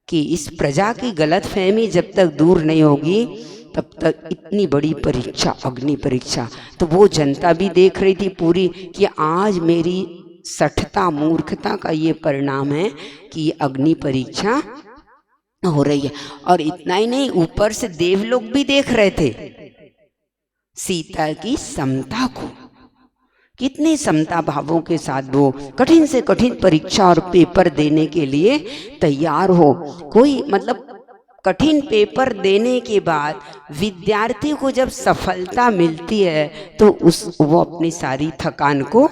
कि इस प्रजा की गलतफहमी जब तक दूर नहीं होगी तब तक इतनी बड़ी परीक्षा, अग्नि परीक्षा। तो वो जनता भी देख रही थी पूरी कि आज मेरी सठता, मूर्खता का ये परिणाम है कि ये अग्नि परीक्षा हो रही है। और इतना ही नहीं, ऊपर से देवलोक भी देख रहे थे सीता की समता को। कितने समता भावों के साथ वो कठिन से कठिन परीक्षा और पेपर देने के लिए तैयार हो। कोई मतलब कठिन पेपर देने के बाद विद्यार्थी को जब सफलता मिलती है तो वो अपनी सारी थकान को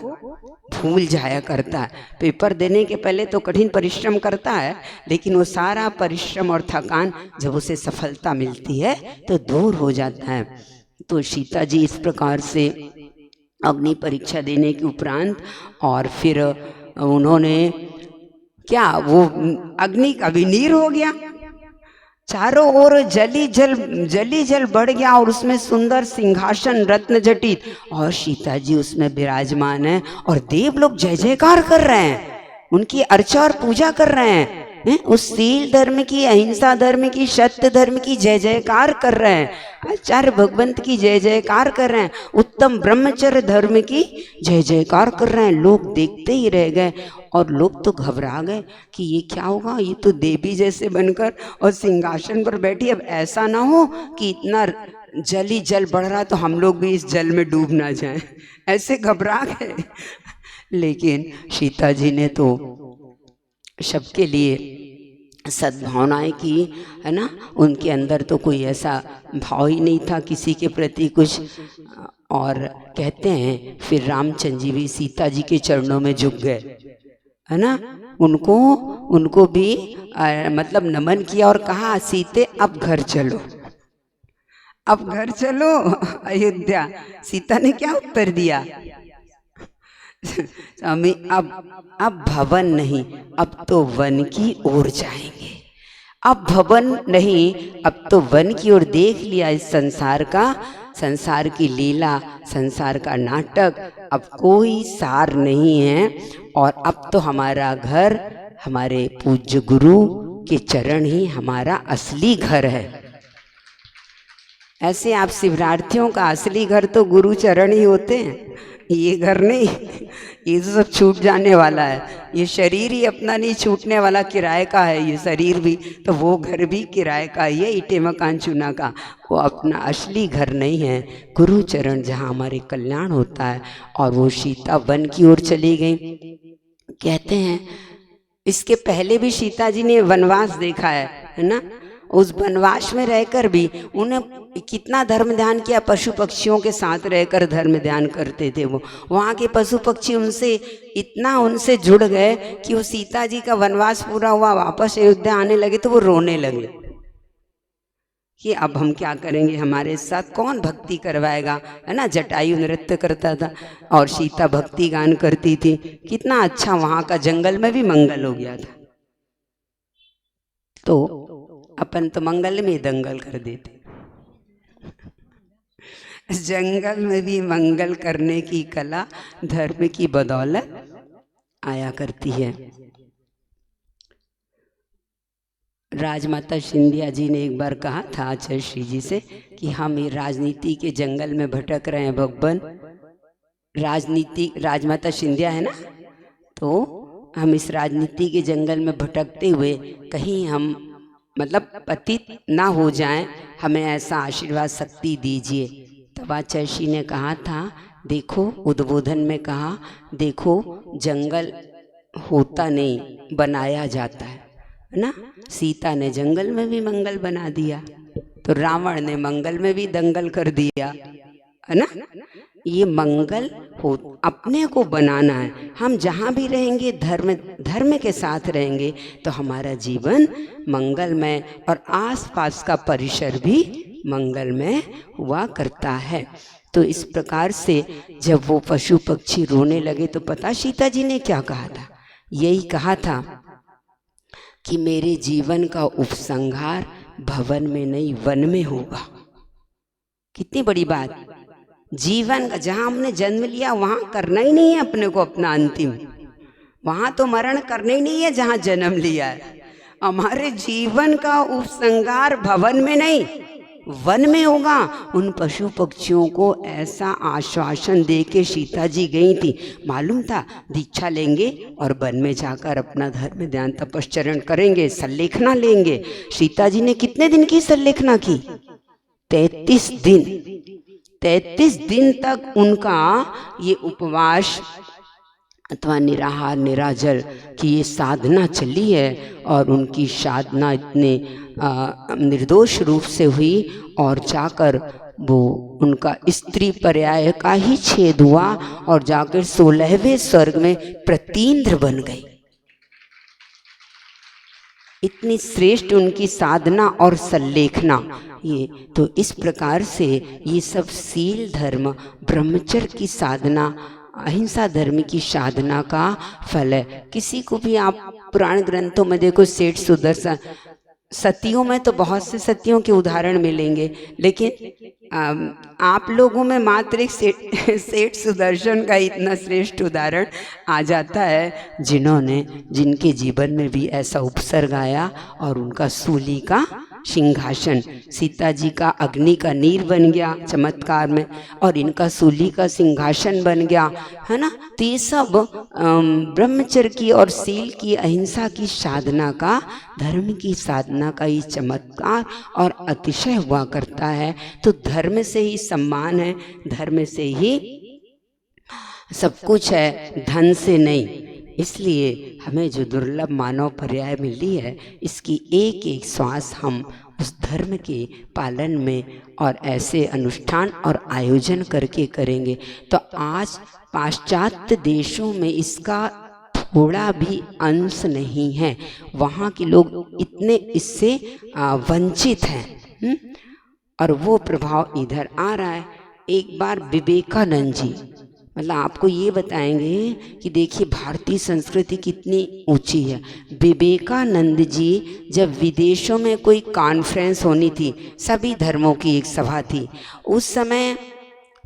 भूल जाया करता है। पेपर देने के पहले तो कठिन परिश्रम करता है, लेकिन वो सारा परिश्रम और थकान जब उसे सफलता मिलती है तो दूर हो जाता है। तो सीता जी इस प्रकार से अग्नि परीक्षा देने के उपरांत और फिर उन्होंने क्या, वो अग्नि का भी नीर हो गया, चारों ओर जली जल बढ़ गया और उसमें सुंदर सिंहासन रत्न जटित, और सीता जी उसमें विराजमान है और देव लोग जय जयकार कर रहे हैं, उनकी अर्चा और पूजा कर रहे हैं। उस शील धर्म की, अहिंसा धर्म की, सत्य धर्म की जय जयकार कर रहे हैं, आचार्य भगवंत की जय जयकार कर रहे हैं, उत्तम ब्रह्मचर्य धर्म की जय जयकार कर रहे हैं। लोग देखते ही रह गए और लोग तो घबरा गए कि ये क्या होगा, ये तो देवी जैसे बनकर और सिंहासन पर बैठी, अब ऐसा ना हो कि इतना जल बढ़ रहा तो हम लोग भी इस जल में डूब ना जाएं, ऐसे घबरा गए। लेकिन सीता जी ने तो सबके लिए सद्भावनाएं की, है ना। उनके अंदर तो कोई ऐसा भाव ही नहीं था किसी के प्रति कुछ। और कहते हैं फिर रामचंद्र जी भी सीता जी के चरणों में झुक गए, है ना। उनको भी मतलब नमन किया और कहा सीते अब घर चलो, अब घर चलो अयोध्या। सीता ने क्या उत्तर दिया, स्वामी अब भवन नहीं, अब तो वन की ओर जाएंगे। अब भवन नहीं, अब तो वन की ओर। देख लिया इस संसार का, संसार की लीला, संसार का नाटक, अब कोई सार नहीं है। और अब तो हमारा घर, हमारे पूज्य गुरु के चरण ही हमारा असली घर है। ऐसे आप शिवरार्थियों का असली घर तो गुरु चरण ही होते हैं, ये घर नहीं। ये तो सब छूट जाने वाला है, ये शरीर ही अपना नहीं छूटने वाला, किराए का है ये शरीर भी, तो वो घर भी किराए का ही है, ईटे मकान चूना का। वो अपना असली घर नहीं है, गुरु चरण जहाँ हमारे कल्याण होता है। और वो सीता वन की ओर चली गई। कहते हैं इसके पहले भी सीता जी ने वनवास देखा है ना। उस वनवास में रहकर भी उन्हें कितना धर्म ध्यान किया, पशु पक्षियों के साथ रहकर धर्म ध्यान करते थे। वो वहाँ के पशु पक्षी उनसे जुड़ गए कि वो सीता जी का वनवास पूरा हुआ, वापस अयोध्या आने लगे तो वो रोने लगे कि अब हम क्या करेंगे, हमारे साथ कौन भक्ति करवाएगा, है ना। जटायु नृत्य करता था और सीता भक्ति गान करती थी। कितना अच्छा वहाँ का जंगल में भी मंगल हो गया था। तो अपन तो मंगल में दंगल कर देते, जंगल में भी मंगल करने की कला धर्म की बदौलत आया करती है। राजमाता सिंधिया जी ने एक बार कहा था आचार्य श्री जी से कि हम ये राजनीति के जंगल में भटक रहे हैं भगवान। राजमाता सिंधिया है ना, तो हम इस राजनीति के जंगल में भटकते हुए कहीं हम मतलब पतित ना हो जाएं, हमें ऐसा आशीर्वाद शक्ति दीजिए। तब आचार्य श्री ने कहा था, देखो उद्बोधन में कहा, देखो जंगल होता नहीं बनाया जाता है ना। सीता ने जंगल में भी मंगल बना दिया, तो रावण ने मंगल में भी दंगल कर दिया, है ना। ये मंगल हो अपने को बनाना है। हम जहाँ भी रहेंगे धर्म के साथ रहेंगे तो हमारा जीवन मंगलमय और आसपास का परिसर भी मंगलमय हुआ करता है। तो इस प्रकार से जब वो पशु पक्षी रोने लगे तो पता सीता जी ने क्या कहा था, यही कहा था कि मेरे जीवन का उपसंहार भवन में नहीं वन में होगा। कितनी बड़ी बात। जीवन का जहाँ हमने जन्म लिया वहाँ करना ही नहीं है अपने को अपना अंतिम, वहाँ तो मरण करना ही नहीं है जहाँ जन्म लिया है। हमारे जीवन का उपसंहार भवन में नहीं वन में होगा। उन पशु पक्षियों को ऐसा आश्वासन दे के सीता जी गई थी। मालूम था दीक्षा लेंगे और वन में जाकर अपना धर्म ध्यान तपश्चरण करेंगे, संलेखना लेंगे। सीता जी ने कितने दिन की संलेखना की? 33 दिन। 33 दिन तक उनका ये उपवास अथवा निराहार निराजल की ये साधना चली है। और उनकी साधना इतने निर्दोष रूप से हुई और जाकर वो उनका स्त्री पर्याय का ही छेद हुआ और जाकर 16वें स्वर्ग में प्रतीन्द्र बन गई। इतनी श्रेष्ठ उनकी साधना और संलेखना। ये तो इस प्रकार से ये सब सील धर्म, ब्रह्मचर्य की साधना, अहिंसा धर्म की साधना का फल है। किसी को भी आप पुराण ग्रंथों में देखो, सेठ सुदर्शन, सतियों में तो बहुत से सतियों के उदाहरण मिलेंगे, लेकिन आप लोगों में मात्र एक सेठ सुदर्शन का इतना श्रेष्ठ उदाहरण आ जाता है जिनके जीवन में भी ऐसा उपसर्ग आया और उनका सूली का सिंहासन, सीता जी का अग्नि का नीर बन गया चमत्कार में और इनका सूली का सिंहासन बन गया, है ना। तो ये सब ब्रह्मचर्य की और सील की, अहिंसा की साधना का, धर्म की साधना का ये चमत्कार और अतिशय हुआ करता है। तो धर्म से ही सम्मान है, धर्म से ही सब कुछ है, धन से नहीं। इसलिए हमें जो दुर्लभ मानव पर्याय मिली है, इसकी एक एक श्वास हम उस धर्म के पालन में और ऐसे अनुष्ठान और आयोजन करके करेंगे। तो आज पाश्चात्य देशों में इसका थोड़ा भी अंश नहीं है। वहाँ के लोग इतने इससे वंचित हैं और वो प्रभाव इधर आ रहा है। एक बार विवेकानंद जी मतलब आपको ये बताएंगे कि देखिए भारतीय संस्कृति कितनी ऊंची है। विवेकानंद जी जब विदेशों में कोई कॉन्फ्रेंस होनी थी, सभी धर्मों की एक सभा थी, उस समय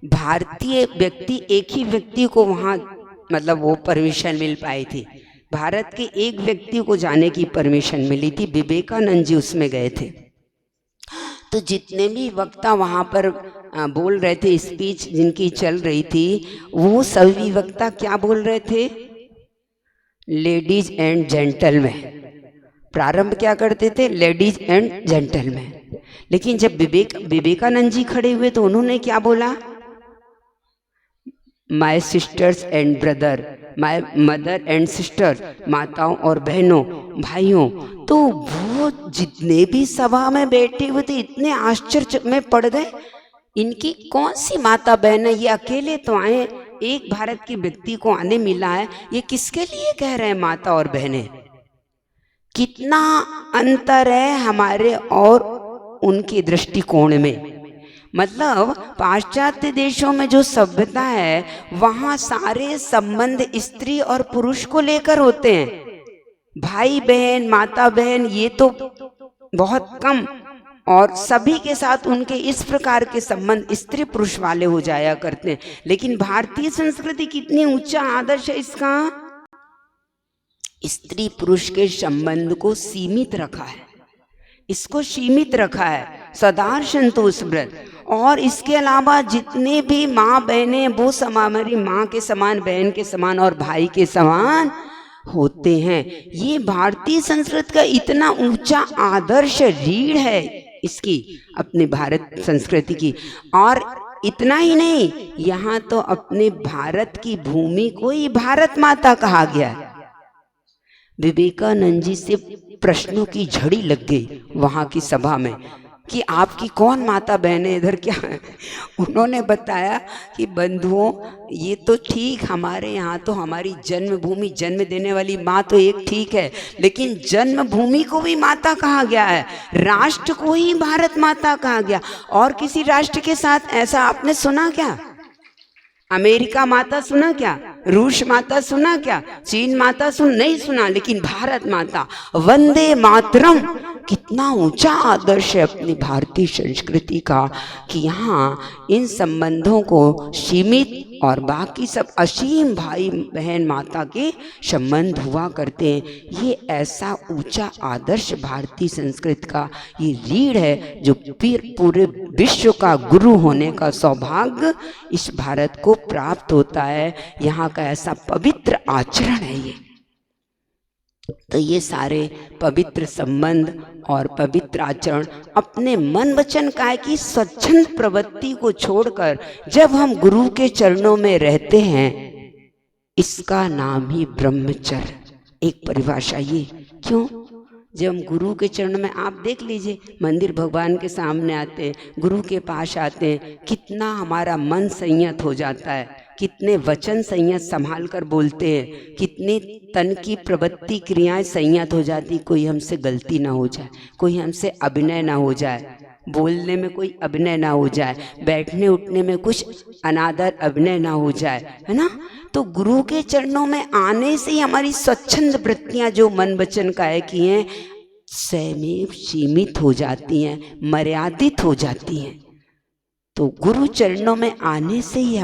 भारतीय व्यक्ति एक ही व्यक्ति को वहाँ मतलब वो परमिशन मिल पाई थी। भारत के एक व्यक्ति को जाने की परमिशन मिली थी, विवेकानंद जी उसमें गए थे। तो जितने भी वक्ता वहाँ पर बोल रहे थे, स्पीच जिनकी चल रही थी, वो सभी वक्ता क्या बोल रहे थे? Ladies and gentleman. प्रारंभ क्या करते थे? Ladies and gentleman. लेकिन जब विवेकानंद जी खड़े हुए तो उन्होंने क्या बोला? My sister's and brother, my mother and sister, माताओं और बहनों, भाइयों। तो वो जितने भी सभा में बैठे हुए थे इतने आश्चर्य में पड़ गए, इनकी कौन सी माता बहन है? ये अकेले तो आए, एक भारत के व्यक्ति को आने मिला है, ये किसके लिए कह रहे हैं माता और बहनें? कितना अंतर है हमारे और उनके दृष्टिकोण में। मतलब पाश्चात्य देशों में जो सभ्यता है वहाँ सारे संबंध स्त्री और पुरुष को लेकर होते हैं। भाई बहन, माता बहन ये तो बहुत कम, और सभी के साथ उनके इस प्रकार के संबंध स्त्री पुरुष वाले हो जाया करते हैं। लेकिन भारतीय संस्कृति कितनी ऊंचा आदर्श है इसका, स्त्री पुरुष के संबंध को सीमित रखा है, इसको सीमित रखा है, सदार संतोष व्रत। और इसके अलावा जितने भी माँ बहनें वो हमारी माँ के समान, बहन के समान और भाई के समान होते हैं। ये भारतीय संस्कृति का इतना ऊंचा आदर्श रीढ़ है इसकी, अपने भारत संस्कृति की। और इतना ही नहीं, यहाँ तो अपने भारत की भूमि को ही भारत माता कहा गया है। विवेकानंद जी से प्रश्नों की झड़ी लग गई वहाँ की सभा में कि आपकी कौन माता बहनें इधर क्या है? उन्होंने बताया कि बंधुओं ये तो ठीक, हमारे यहाँ तो हमारी जन्मभूमि, जन्म देने वाली माँ तो एक ठीक है, लेकिन जन्मभूमि को भी माता कहा गया है, राष्ट्र को ही भारत माता कहा गया। और किसी राष्ट्र के साथ ऐसा आपने सुना क्या? अमेरिका माता सुना क्या? रूस माता सुना क्या? चीन माता नहीं सुना, लेकिन भारत माता, वंदे मातरम। कितना ऊंचा आदर्श है अपनी भारतीय संस्कृति का कि यहाँ इन संबंधों को सीमित और बाकी सब असीम भाई बहन माता के संबंध हुआ करते हैं। ये ऐसा ऊंचा आदर्श भारतीय संस्कृति का ये रीढ़ है जो पूरे विश्व का गुरु होने का सौभाग्य इस भारत को प्राप्त होता है। यहाँ का ऐसा पवित्र आचरण है ये। तो ये सारे पवित्र संबंध और पवित्र आचरण अपने मन वचन काय की स्वच्छंद प्रवृत्ति को छोड़कर जब हम गुरु के चरणों में रहते हैं, इसका नाम ही ब्रह्मचर्य। एक परिभाषा ये, क्यों? जब हम गुरु के चरणों में, आप देख लीजिए, मंदिर भगवान के सामने आते हैं, गुरु के पास आते हैं, कितना हमारा मन संयत हो जाता है, कितने वचन संयत संभाल कर बोलते हैं, कितनी तन की प्रवृत्ति क्रियाएं संयत हो जाती, कोई हमसे गलती ना हो जाए, कोई हमसे अभिनय ना हो जाए, बोलने में कोई अभिनय ना हो जाए, बैठने उठने में कुछ अनादर अभिनय ना हो जाए, है ना। तो गुरु के चरणों में आने से ही हमारी स्वच्छंद वृत्तियां जो मन वचन काय की हैं स्वयं सीमित हो जाती हैं, मर्यादित हो जाती हैं। तो गुरु चरणों में आने से ही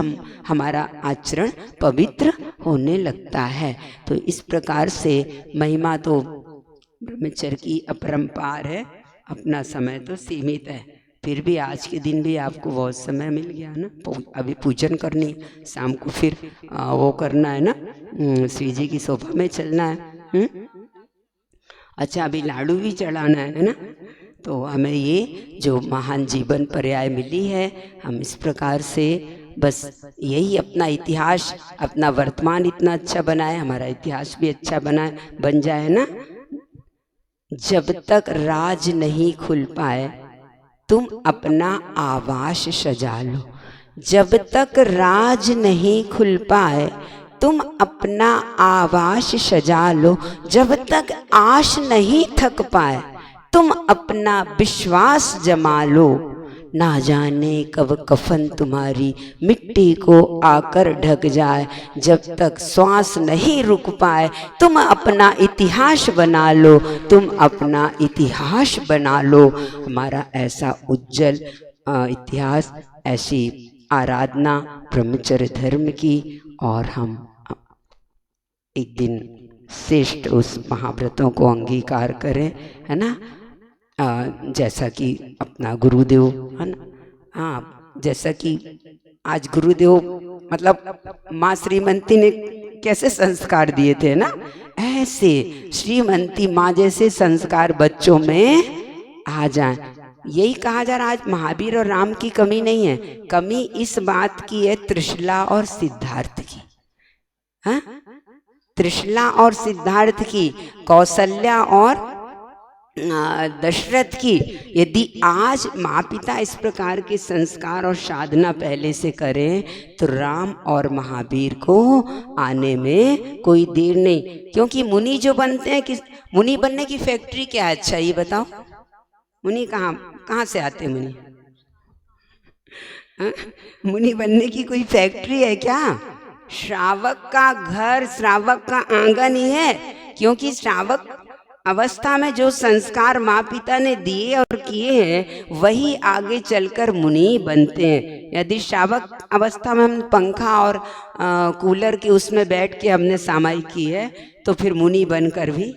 हमारा आचरण पवित्र होने लगता है। तो इस प्रकार से महिमा तो ब्रह्मचर्य की अपरंपार है। अपना समय तो सीमित है, फिर भी आज के दिन भी आपको बहुत समय मिल गया ना। अभी पूजन करनी, शाम को फिर वो करना है ना, श्री जी की शोभा में चलना है। अच्छा, अभी लाडू भी चढ़ाना है ना। तो हमें ये जो महान जीवन पर्याय मिली है, हम इस प्रकार से बस यही अपना इतिहास, अपना वर्तमान इतना अच्छा बनाए, हमारा इतिहास भी अच्छा बन जाए ना। जब तक राज नहीं खुल पाए तुम अपना आवास सजा लो। जब तक राज नहीं खुल पाए तुम अपना आवास सजा लो। जब तक आश नहीं थक पाए तुम अपना विश्वास जमा लो। ना जाने कब कफन तुम्हारी मिट्टी को आकर ढक जाए। जब तक श्वास नहीं रुक पाए तुम अपना इतिहास बना लो। तुम अपना इतिहास बना लो। हमारा ऐसा उज्जवल इतिहास, ऐसी आराधना ब्रह्मचर्य धर्म की, और हम एक दिन श्रेष्ठ उस महाव्रतों को अंगीकार करें, है ना। जैसा कि अपना गुरुदेव, है ना। हाँ, जैसा कि आज गुरुदेव मतलब माँ श्रीमती ने कैसे संस्कार दिए थे ना, ऐसे श्रीमती माँ जैसे संस्कार बच्चों में आ जाएं। यही कहा जा रहा, आज महावीर और राम की कमी नहीं है, कमी इस बात की है त्रिशला और सिद्धार्थ की। हाँ, त्रिशला और सिद्धार्थ की, कौशल्या और दशरथ की। यदि आज माँ पिता इस प्रकार के संस्कार और साधना पहले से करें तो राम और महावीर को आने में कोई देर नहीं। क्योंकि मुनि जो बनते हैं, किस मुनि बनने की फैक्ट्री क्या है? अच्छा ये बताओ, मुनि कहाँ से आते हैं मुनि? मुनि बनने की कोई फैक्ट्री है क्या? श्रावक का घर, श्रावक का आंगन ही है। क्योंकि श्रावक अवस्था में जो संस्कार माँ पिता ने दिए और किए हैं वही आगे चलकर मुनि बनते हैं। यदि श्रावक अवस्था में हम पंखा और कूलर के उसमें बैठ के हमने सामाई की है तो फिर मुनि बनकर भी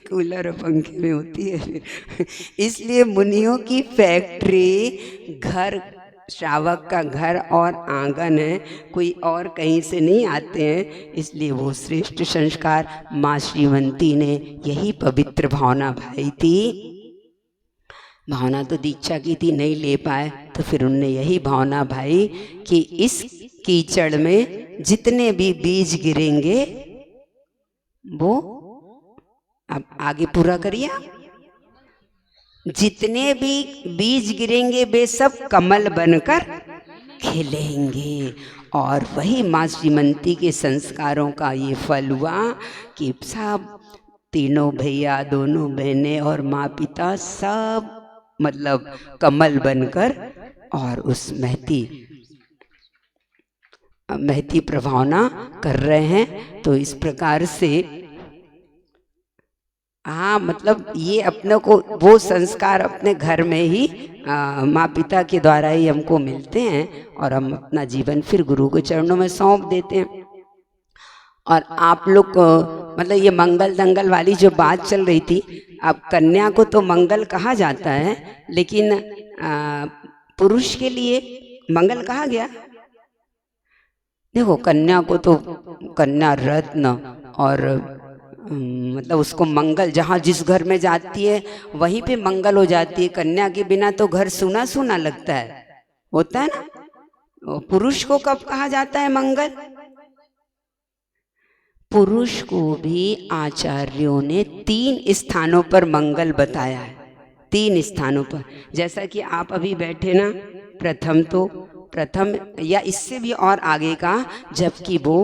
कूलर और पंखे में होती है फिर। इसलिए मुनियों की फैक्ट्री घर, श्रावक का घर और आंगन है, कोई और कहीं से नहीं आते हैं। इसलिए वो श्रेष्ठ संस्कार माँ श्रीमती ने यही पवित्र भावना भाई थी। भावना तो दीक्षा की थी, नहीं ले पाए तो फिर उनने यही भावना भाई कि इस कीचड़ में जितने भी बीज गिरेंगे वो, अब आगे पूरा करिए, जितने भी बीज गिरेंगे वे सब कमल बनकर खिलेंगे। और वही माँ श्रीमती के संस्कारों का ये फल हुआ कि सब तीनों भैया, दोनों बहनें और माँ पिता सब मतलब कमल बनकर और उस महती प्रभावना कर रहे हैं। तो इस प्रकार से हाँ, मतलब ये अपने को वो संस्कार अपने घर में ही माँ पिता के द्वारा ही हमको मिलते हैं और हम अपना जीवन फिर गुरु के चरणों में सौंप देते हैं। और आप लोग को मतलब ये मंगल दंगल वाली जो बात चल रही थी, अब कन्या को तो मंगल कहा जाता है, लेकिन पुरुष के लिए मंगल कहा गया। देखो, कन्या को तो कन्या रत्न और मतलब उसको मंगल, जहाँ जिस घर में जाती है वहीं पे मंगल हो जाती है। कन्या के बिना तो घर सूना सूना लगता है, होता है ना। पुरुष को कब कहा जाता है मंगल? पुरुष को भी आचार्यों ने 3 स्थानों पर मंगल बताया है, 3 स्थानों पर। जैसा कि आप अभी बैठे ना, प्रथम या इससे भी और आगे का, जबकि वो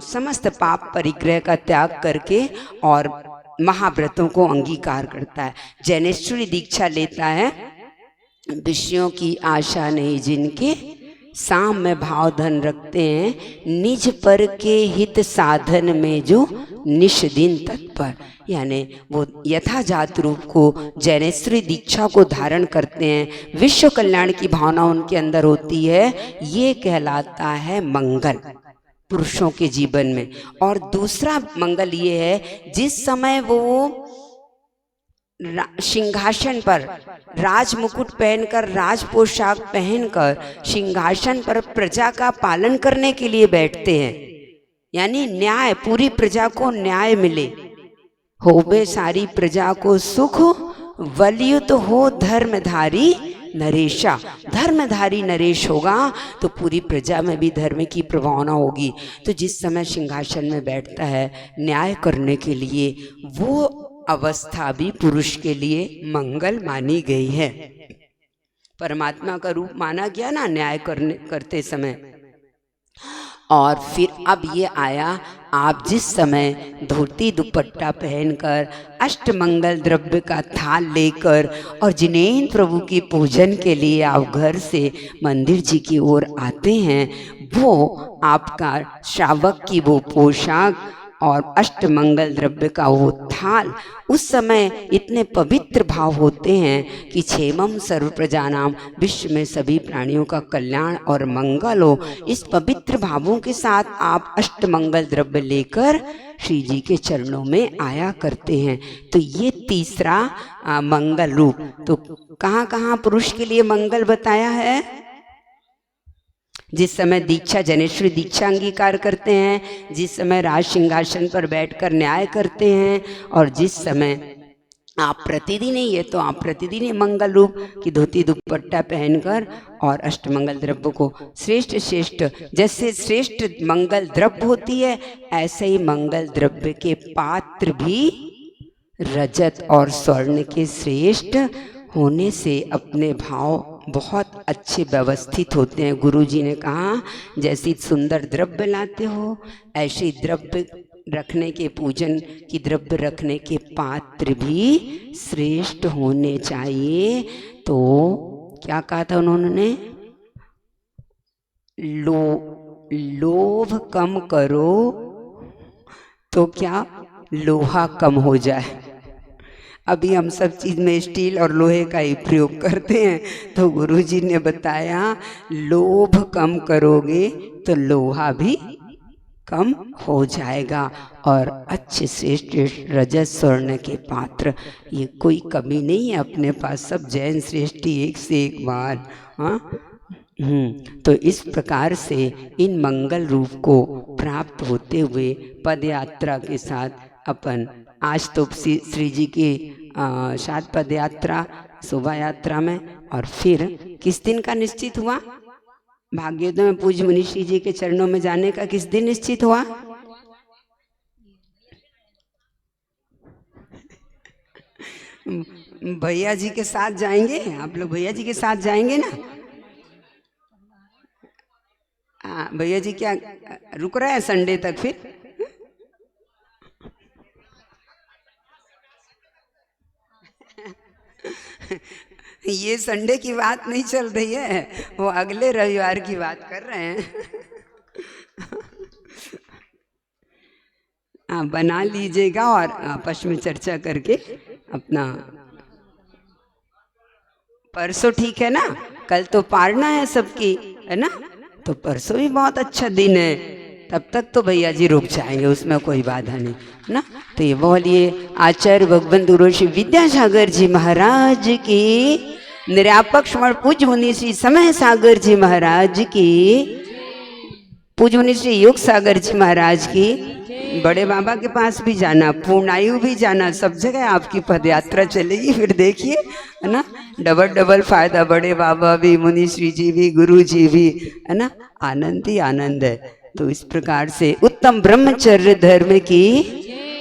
समस्त पाप परिग्रह का त्याग करके और महाव्रतों को अंगीकार करता है, जैनेश्वरी दीक्षा लेता है। विषयों की आशा नहीं जिनके, साम में भाव धन रखते हैं, निज पर के हित साधन में जो निश दिन तत्पर। यानी वो यथाजात रूप को, जैनेश्वरी दीक्षा को धारण करते हैं, विश्व कल्याण की भावना उनके अंदर होती है। ये कहलाता है मंगल पुरुषों के जीवन में। और दूसरा मंगल ये है, जिस समय वो सिंहासन पर राज मुकुट पहनकर, राज पोशाक पहनकर सिंहासन पर प्रजा का पालन करने के लिए बैठते हैं, यानी न्याय, पूरी प्रजा को न्याय मिले, होवे सारी प्रजा को सुख, वलयुत हो धर्मधारी नरेशा, धर्मधारी नरेश होगा तो पूरी प्रजा में भी धर्म की प्रभावना होगी। तो जिस समय सिंहासन में बैठता है न्याय करने के लिए, वो अवस्था भी पुरुष के लिए मंगल मानी गई है। परमात्मा का रूप माना गया ना न्याय करते समय। और फिर अब ये आया, आप जिस समय धोती दुपट्टा पहनकर अष्टमंगल द्रव्य का थाल लेकर और जिनेन्द्र प्रभु की पूजन के लिए आप घर से मंदिर जी की ओर आते हैं, वो आपका श्रावक की वो पोशाक और अष्टमंगल द्रव्य का वो थाल उस समय इतने पवित्र भाव होते हैं कि क्षेमम सर्व प्रजानाम, विश्व में सभी प्राणियों का कल्याण और मंगल हो। इस पवित्र भावों के साथ आप अष्टमंगल द्रव्य लेकर श्री जी के चरणों में आया करते हैं। तो ये तीसरा मंगल रूप। तो कहाँ कहाँ पुरुष के लिए मंगल बताया है? जिस समय दीक्षा जनेश्वरी दीक्षा अंगीकार करते हैं, जिस समय राज सिंहासन पर बैठकर न्याय करते हैं, और जिस समय आप प्रतिदिन ही, ये तो आप प्रतिदिन ही मंगल रूप की धोती दुपट्टा पहनकर और अष्टमंगल द्रव्य को श्रेष्ठ श्रेष्ठ, जैसे श्रेष्ठ मंगल द्रव्य होती है ऐसे ही मंगल द्रव्य के पात्र भी रजत और स्वर्ण के श्रेष्ठ होने से अपने भाव बहुत अच्छे व्यवस्थित होते हैं। गुरु जी ने कहा जैसी सुंदर द्रव्य लाते हो ऐसे द्रव्य रखने के, पूजन की द्रव्य रखने के पात्र भी श्रेष्ठ होने चाहिए। तो क्या कहा था उन्होंने? लोभ कम करो तो क्या लोहा कम हो जाए। अभी हम सब चीज़ में स्टील और लोहे का ही प्रयोग करते हैं, तो गुरुजी ने बताया लोभ कम करोगे तो लोहा भी कम हो जाएगा। और अच्छे श्रेष्ठ रजत स्वर्ण के पात्र, ये कोई कमी नहीं है अपने पास, सब जैन श्रेष्ठी एक से एक बार। हाँ, तो इस प्रकार से इन मंगल रूप को प्राप्त होते हुए पद यात्रा के साथ अपन आज तो श्री जी की सात पद यात्रा शोभा यात्रा में, और फिर किस दिन का निश्चित हुआ? भाग्योदय में पूज्य मुनि श्री जी के चरणों में जाने का किस दिन निश्चित हुआ? भैया जी के साथ जाएंगे आप लोग? भैया जी के साथ जाएंगे ना? भैया जी क्या रुक रहा है संडे तक? फिर ये संडे की बात नहीं चल रही है, वो अगले रविवार की बात कर रहे हैं। बना लीजिएगा और आपस में चर्चा करके अपना। परसों ठीक है ना? कल तो पारना है सबकी, है ना? तो परसों भी बहुत अच्छा दिन है, तब तक तो भैया जी रुक जाएंगे, उसमें कोई बाधा नहीं ना। तो ये बोलिए आचार्य भगवंत गुरु श्री विद्यासागर जी महाराज की, निरापक श्रवण पूज्य मुनि श्री समय सागर जी महाराज की, पूज्य मुनि श्री योग सागर जी महाराज की, बड़े बाबा के पास भी जाना, पूर्णायु भी जाना, सब जगह आपकी पद यात्रा चलेगी। फिर देखिए, है ना, डबल डबल फायदा, बड़े बाबा भी, मुनि श्री जी भी, गुरु जी भी, है ना, आनंद ही आनंद है। तो इस प्रकार से उत्तम ब्रह्मचर्य धर्म की,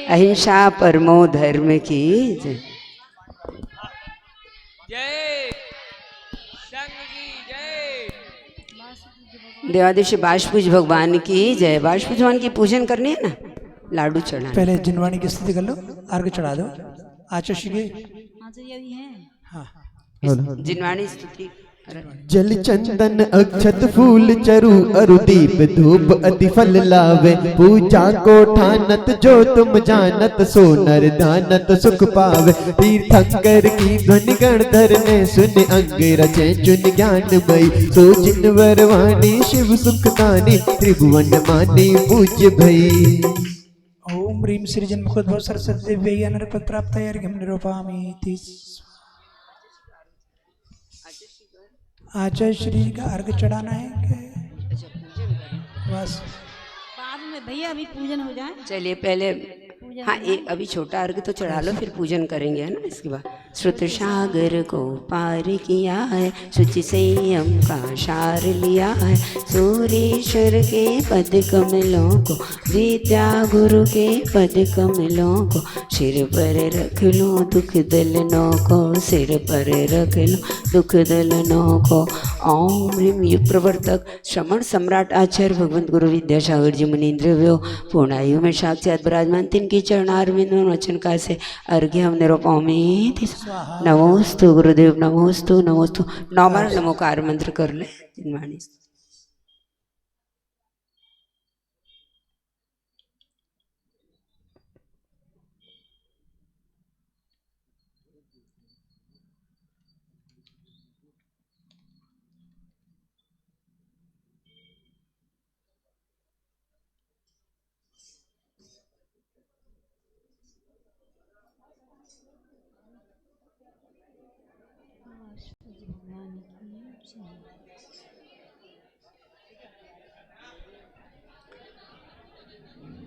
अहिंसा परमो धर्म की जय। देवादिश बाष्पूज भगवान की जय। बाष्पूज भगवान की पूजन करनी है ना, लाडू चढ़ाना। पहले जिनवाणी की स्थिति कर लो, अर्घ चढ़ा दो। आचर्य की जिनवाणी स्तुति। जल चंदन अक्षत फूल चरु अरु दीप धूप अति फल लावे, पूजा को ठानत जो तुम जानत, सो नर दानत सुख पावे। तीर्थंकर की ध्वनि गणधर ने सुन, अंग रचे चुन ज्ञानमयी, सो जिनवर वाणी शिव सुखदानी, त्रिभुवन मानी पूज्य भई। ओम ह्रीं श्री जन्मोद्भव सरस्वती देवी नरपद प्राप्त अर्घ्यं निरूपयामि। आचार्य श्री का अर्घ चढ़ाना है बस, बाद में भैया अभी पूजन हो जाए। चलिए पहले हाँ, एक अभी छोटा अर्घ तो चढ़ा लो, फिर पूजन करेंगे, है ना। इसके बाद श्रुत सागर को पार किया है, शुचि संयम का सार लिया है, सूर्येश्वर के पद कमलों को, विद्या गुरु के पद कमलों को, सिर पर रख लो दुख दलनों को, सिर पर रख लो दुख दलनों को। ओम ह्रीम युग प्रवर्तक श्रमण सम्राट आचार्य भगवंत गुरु विद्यासागर जी मुनीन्द्र व्यो पूर्णायु में साक्षात विराजमान, तिनकी चरणारविंद में वचन का से अर्घ्य हम निरूपमी। नमोस्तु गुरुदेव, नमोस्तु नमोस्तु। नौबार नमोकार मंत्र कर ले जिनवाणी।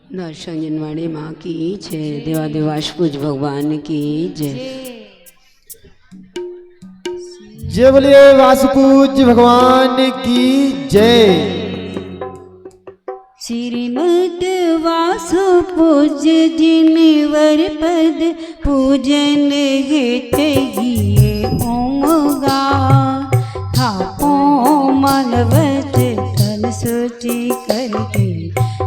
दर्शन जिनवाणी माँ की जय, देवादेवाशपुज भगवान की जय। जय बोलिए वासुपूज्य भगवान की जय। श्रीमद वासुपूज्य जिनवर पद पूजन हेत हिये ओमगा, थापो मानवत तन सूची करके,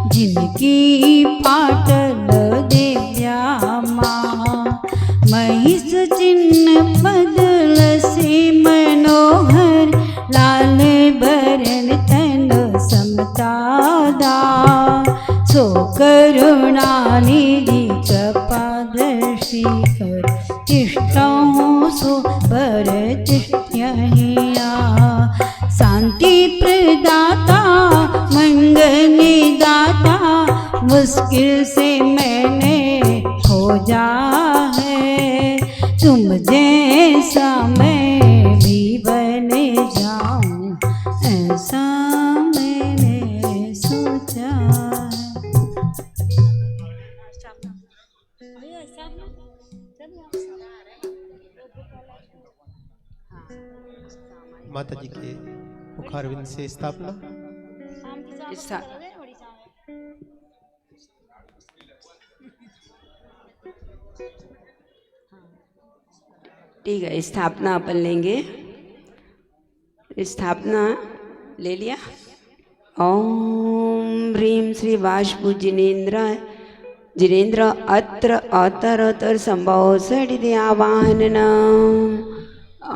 जिनकी पाटल देव्या माँ, महिष चिन्ह बदल से मनोहर, लाल बरन तन समतादा, सो करुणा निधि कृपा दृष्टि कर, इष्टों सो बर तिष्ठ्यहिया, शांति प्रदाता मंगल दाता, मुश्किल से मैंने खोजा है, तुम जैसा मैं भी बन जाऊं, ऐसा मैंने सोचा है। माता जी के मुखारविंद से स्थापना। ठीक है, स्थापना अपन लेंगे। स्थापना ले लिया। ओम ह्रीम श्री वाष्पु जिनेन्द्र अत्र अतर संभव सड़िदे आवाहन।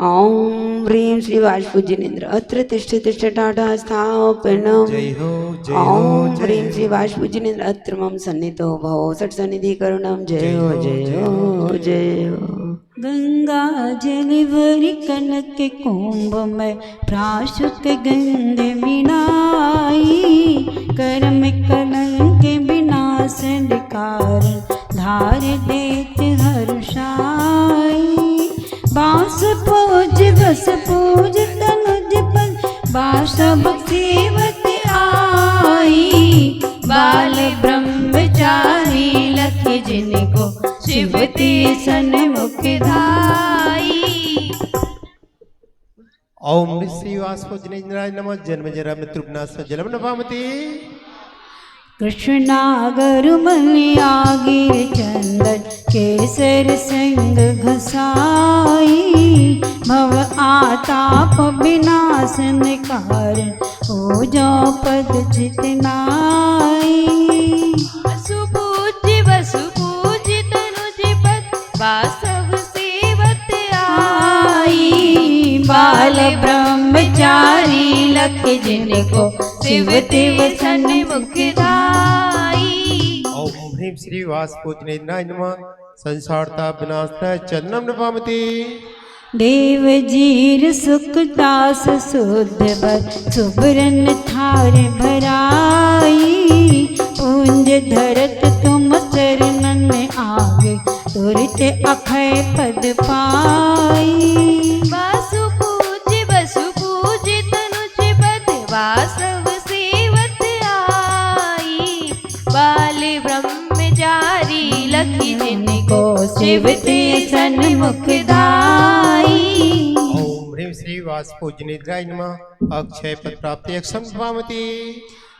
ओम ह्रीम श्री वाष्पु जिनेन्द्र अत्र तिष्ठ टाटा स्थापनम। ओम ह्रीम श्री वाष्पु जिनेन्द्र अत्र मम सन्निधो भव सट सन्निधि करुणम। जय हो जय हो जय हो। गंगा जल भरी कनक कुंभ में प्राशुत गंध मिनाई, कर्म कलंक विनाशन कारण धार देत हर्षाई। बास पूज बस पूज तनुज पद बासब सेवत आई। बाल ब्रह्मचारी लख जिनको शिवती सन्मुख धाई। ओम श्री वासुदेव जिनेन्द्राय नमः। जन्म जरा मृत्यु विनाश जलम नपामति। कृष्णागरुमलिया गिर चंदन केसर संग घसाई। भव आताप विनाशन कारण हो जो पद चितनाई। वसुपूज तनुज पद वासव सेवत आई। बाल ब्रह्मचारी लख जिनको शिवते वसन मुख धाई। ओम ह्रीम श्री वासुदेव जिनेन्द्राय नमः। संसारता विनाशनाय चरणम नपामति। देव जीर सुखदास शुद्ध बर सुबरन थार भराई। पूंज धरत तुम चरणन आगे तुरत अक्षय पद पाई। वसुपूज तनुज पद वासव सेवत आई। बाल ब्रह्मचारी शिव ते सन्मुख धाई। ओम ह्रीं श्री वास पूजनिद्राय नमः। अक्षय पद प्राप्ति अक्षम पावती।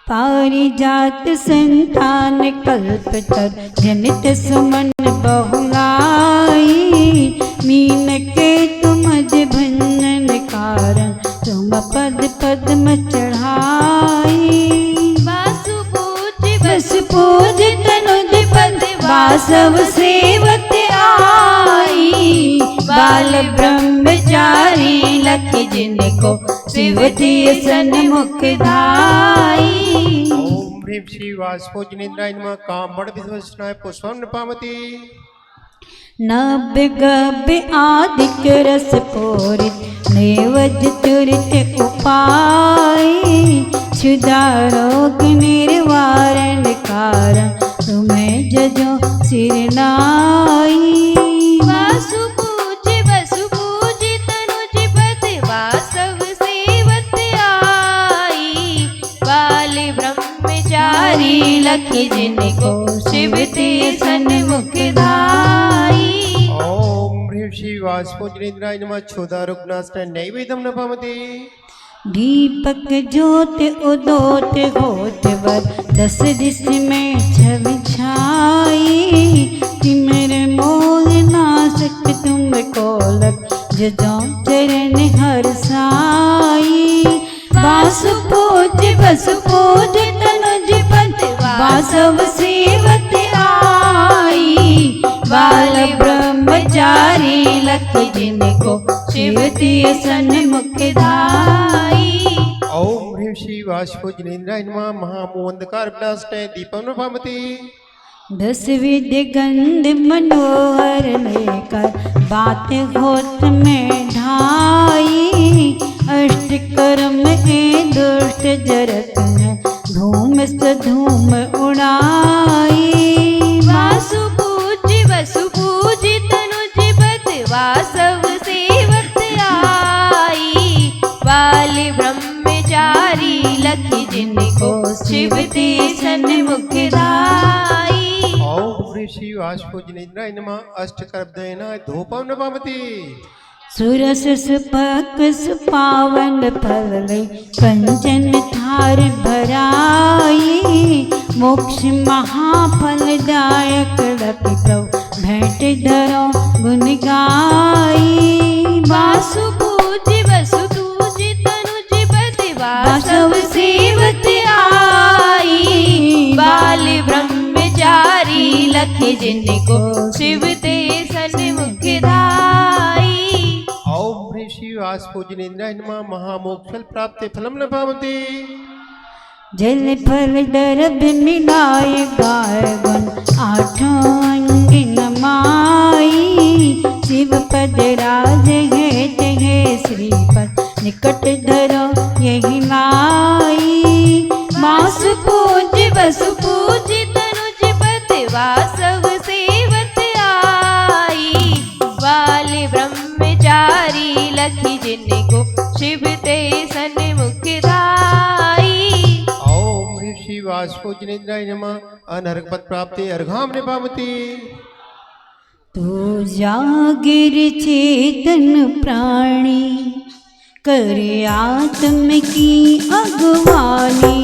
पारिजात संतान कल्पतर जनित सुमन बहुलाई। मीन के तुमज भंजन कारण तुम पद पद्म चढ़ाई। बस पूज तनुज पद वासव सेवत आई। बाल ब्रह्मचारी लख जिनको शिव दिय सन्मुख धाई। ओम ह्रीं श्री वास पूजनिद्राय नमः। काम बड़ विश्वसनाय पुष्पम पावती। नभ गभ आदिक रस पूरित नेवज तुरित उपाय। क्षुधा रोग निर्वारण कारण तुम्हें जजो सिर नाई। वासु पूज तनुज पद वासव सेवत आई। बाल ब्रह्मचारी लख जिनको शिव ते सन्मुख धाई। ओम ह्रीं श्री वास पूजनिद्राय नमः। क्षुधा रुग्नास्त्र नैवेद्यम न पावती। दीपक ज्योत उदोत होत वर 10 दिस में छवि छाई। तिमिर मोल नासक तुमको लग जजो चरण हर साई। वासु पूज तनुज पद वासव सेवत आई। बाल ब्रह्मचारी लख जिनको शिव दिय सन्मुख धाई। ओम ह्रीं श्री वास पूजनिद्राय नमः। महामोहंधकार विनाशनाय दीपम न पावती। 10 विधि गंध मनोहर लेकर बात होत में ढाई। अष्ट कर्म ए दुष्ट जरत में धूम से धूम उड़ाई। वासु पूज तनुज पद वासव सेवत आई। बाल ब्रह्मचारी लख जिनको शिव ते सन्मुख धाई। ओम ह्रीं श्री वास पूजनिद्राय नमः। अष्टकर्मदयनाय धूपम न पावती। सुरस सुपक सुपावन फल ले कंचन थार भराई। मोक्ष महाफलदायक लख प्रभु भेंट धरो गुण गाई। वासु पूज तनुज पद वासव सेवत आई। बाल ब्रह्मचारी लख जिनको शिव ते सन्मुख धाई। ओम ह्रीं श्री वास पूजनिद्राय नमः। महामोक्षल प्राप्ति फलम न पावती। जल फल दरब मिलाय गाय गुण 8 अंग नमाई। शिव पद राज हेत है श्रीपद निकट धरो यही लाई। वासु पूज तनुज पद वासव सेवत आई। बाल ब्रह्मचारी लख जिनको शिव ते सन्मुख धाई। ओम ह्रीं श्री वास पूजनिद्राय नमः। अनर्घ पद प्राप्ति अर्घाम न पावती। तू जागिर चेतन प्राणी कर आत्म की अगवानी।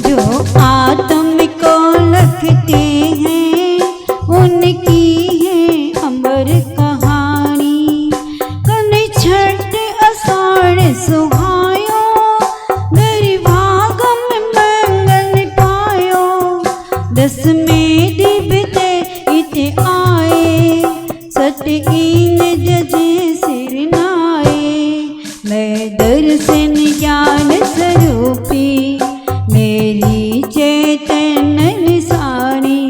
जो आत्म को लखते हैं उनकी है अमर कहानी। कन छठ आषाढ़ सुहायो गरिभागम मंगल पायो। 10 में दिव्यते इत आए सत इन जजे सिर नाए। मैं दर्शन ज्ञान स्वरूपी मेरी चैतन्य निशानी।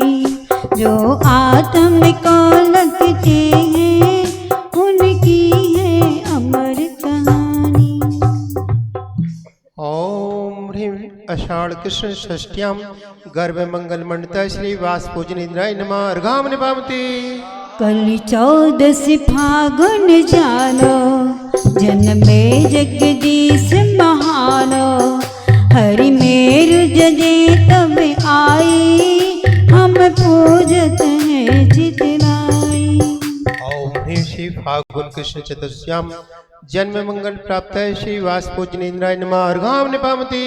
जो आत्म को लगते हैं उनकी है अमर कहानी। ओम ह्रीं आषाढ़ कृष्ण षष्ठ्याम गर्भ मंगल मंडता श्री वास पूजनिद्राय नमः। अर्घाम न पावती। कल 14 फागुन जानो जन्मे जगदीश महानो। हरि मेरु जदे तब आई हम पूजत हैं चितलाई। श्री फागुन कृष्ण चतुर्थ्याम जन्म मंगल प्राप्त है श्री वास पूजनेन्द्राय नमः अर्घाम निपामति।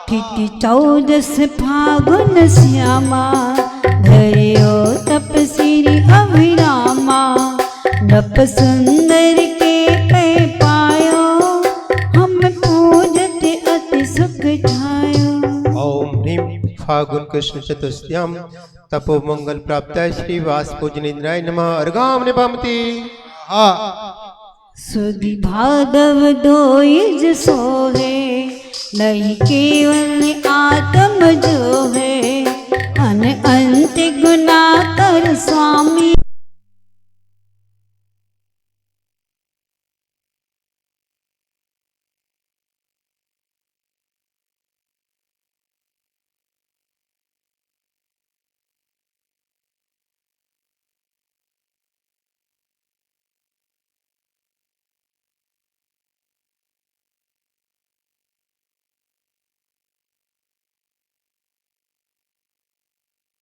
तिथि 14 फागुन श्यामा धरियो तपसिरी अभिरामा नप सुंदर के पे पायो हम पूजत अति सुख ठायो। ओम ह्रीं फागुन कृष्ण चतुर्थ्याम तपो मंगल प्राप्त है श्री वास पूजनेन्द्राय नमः अर्घाम निपामति। सुधि भादव दोइज सोहे नहीं केवल आत्म जो है अन अंत गुना कर स्वाम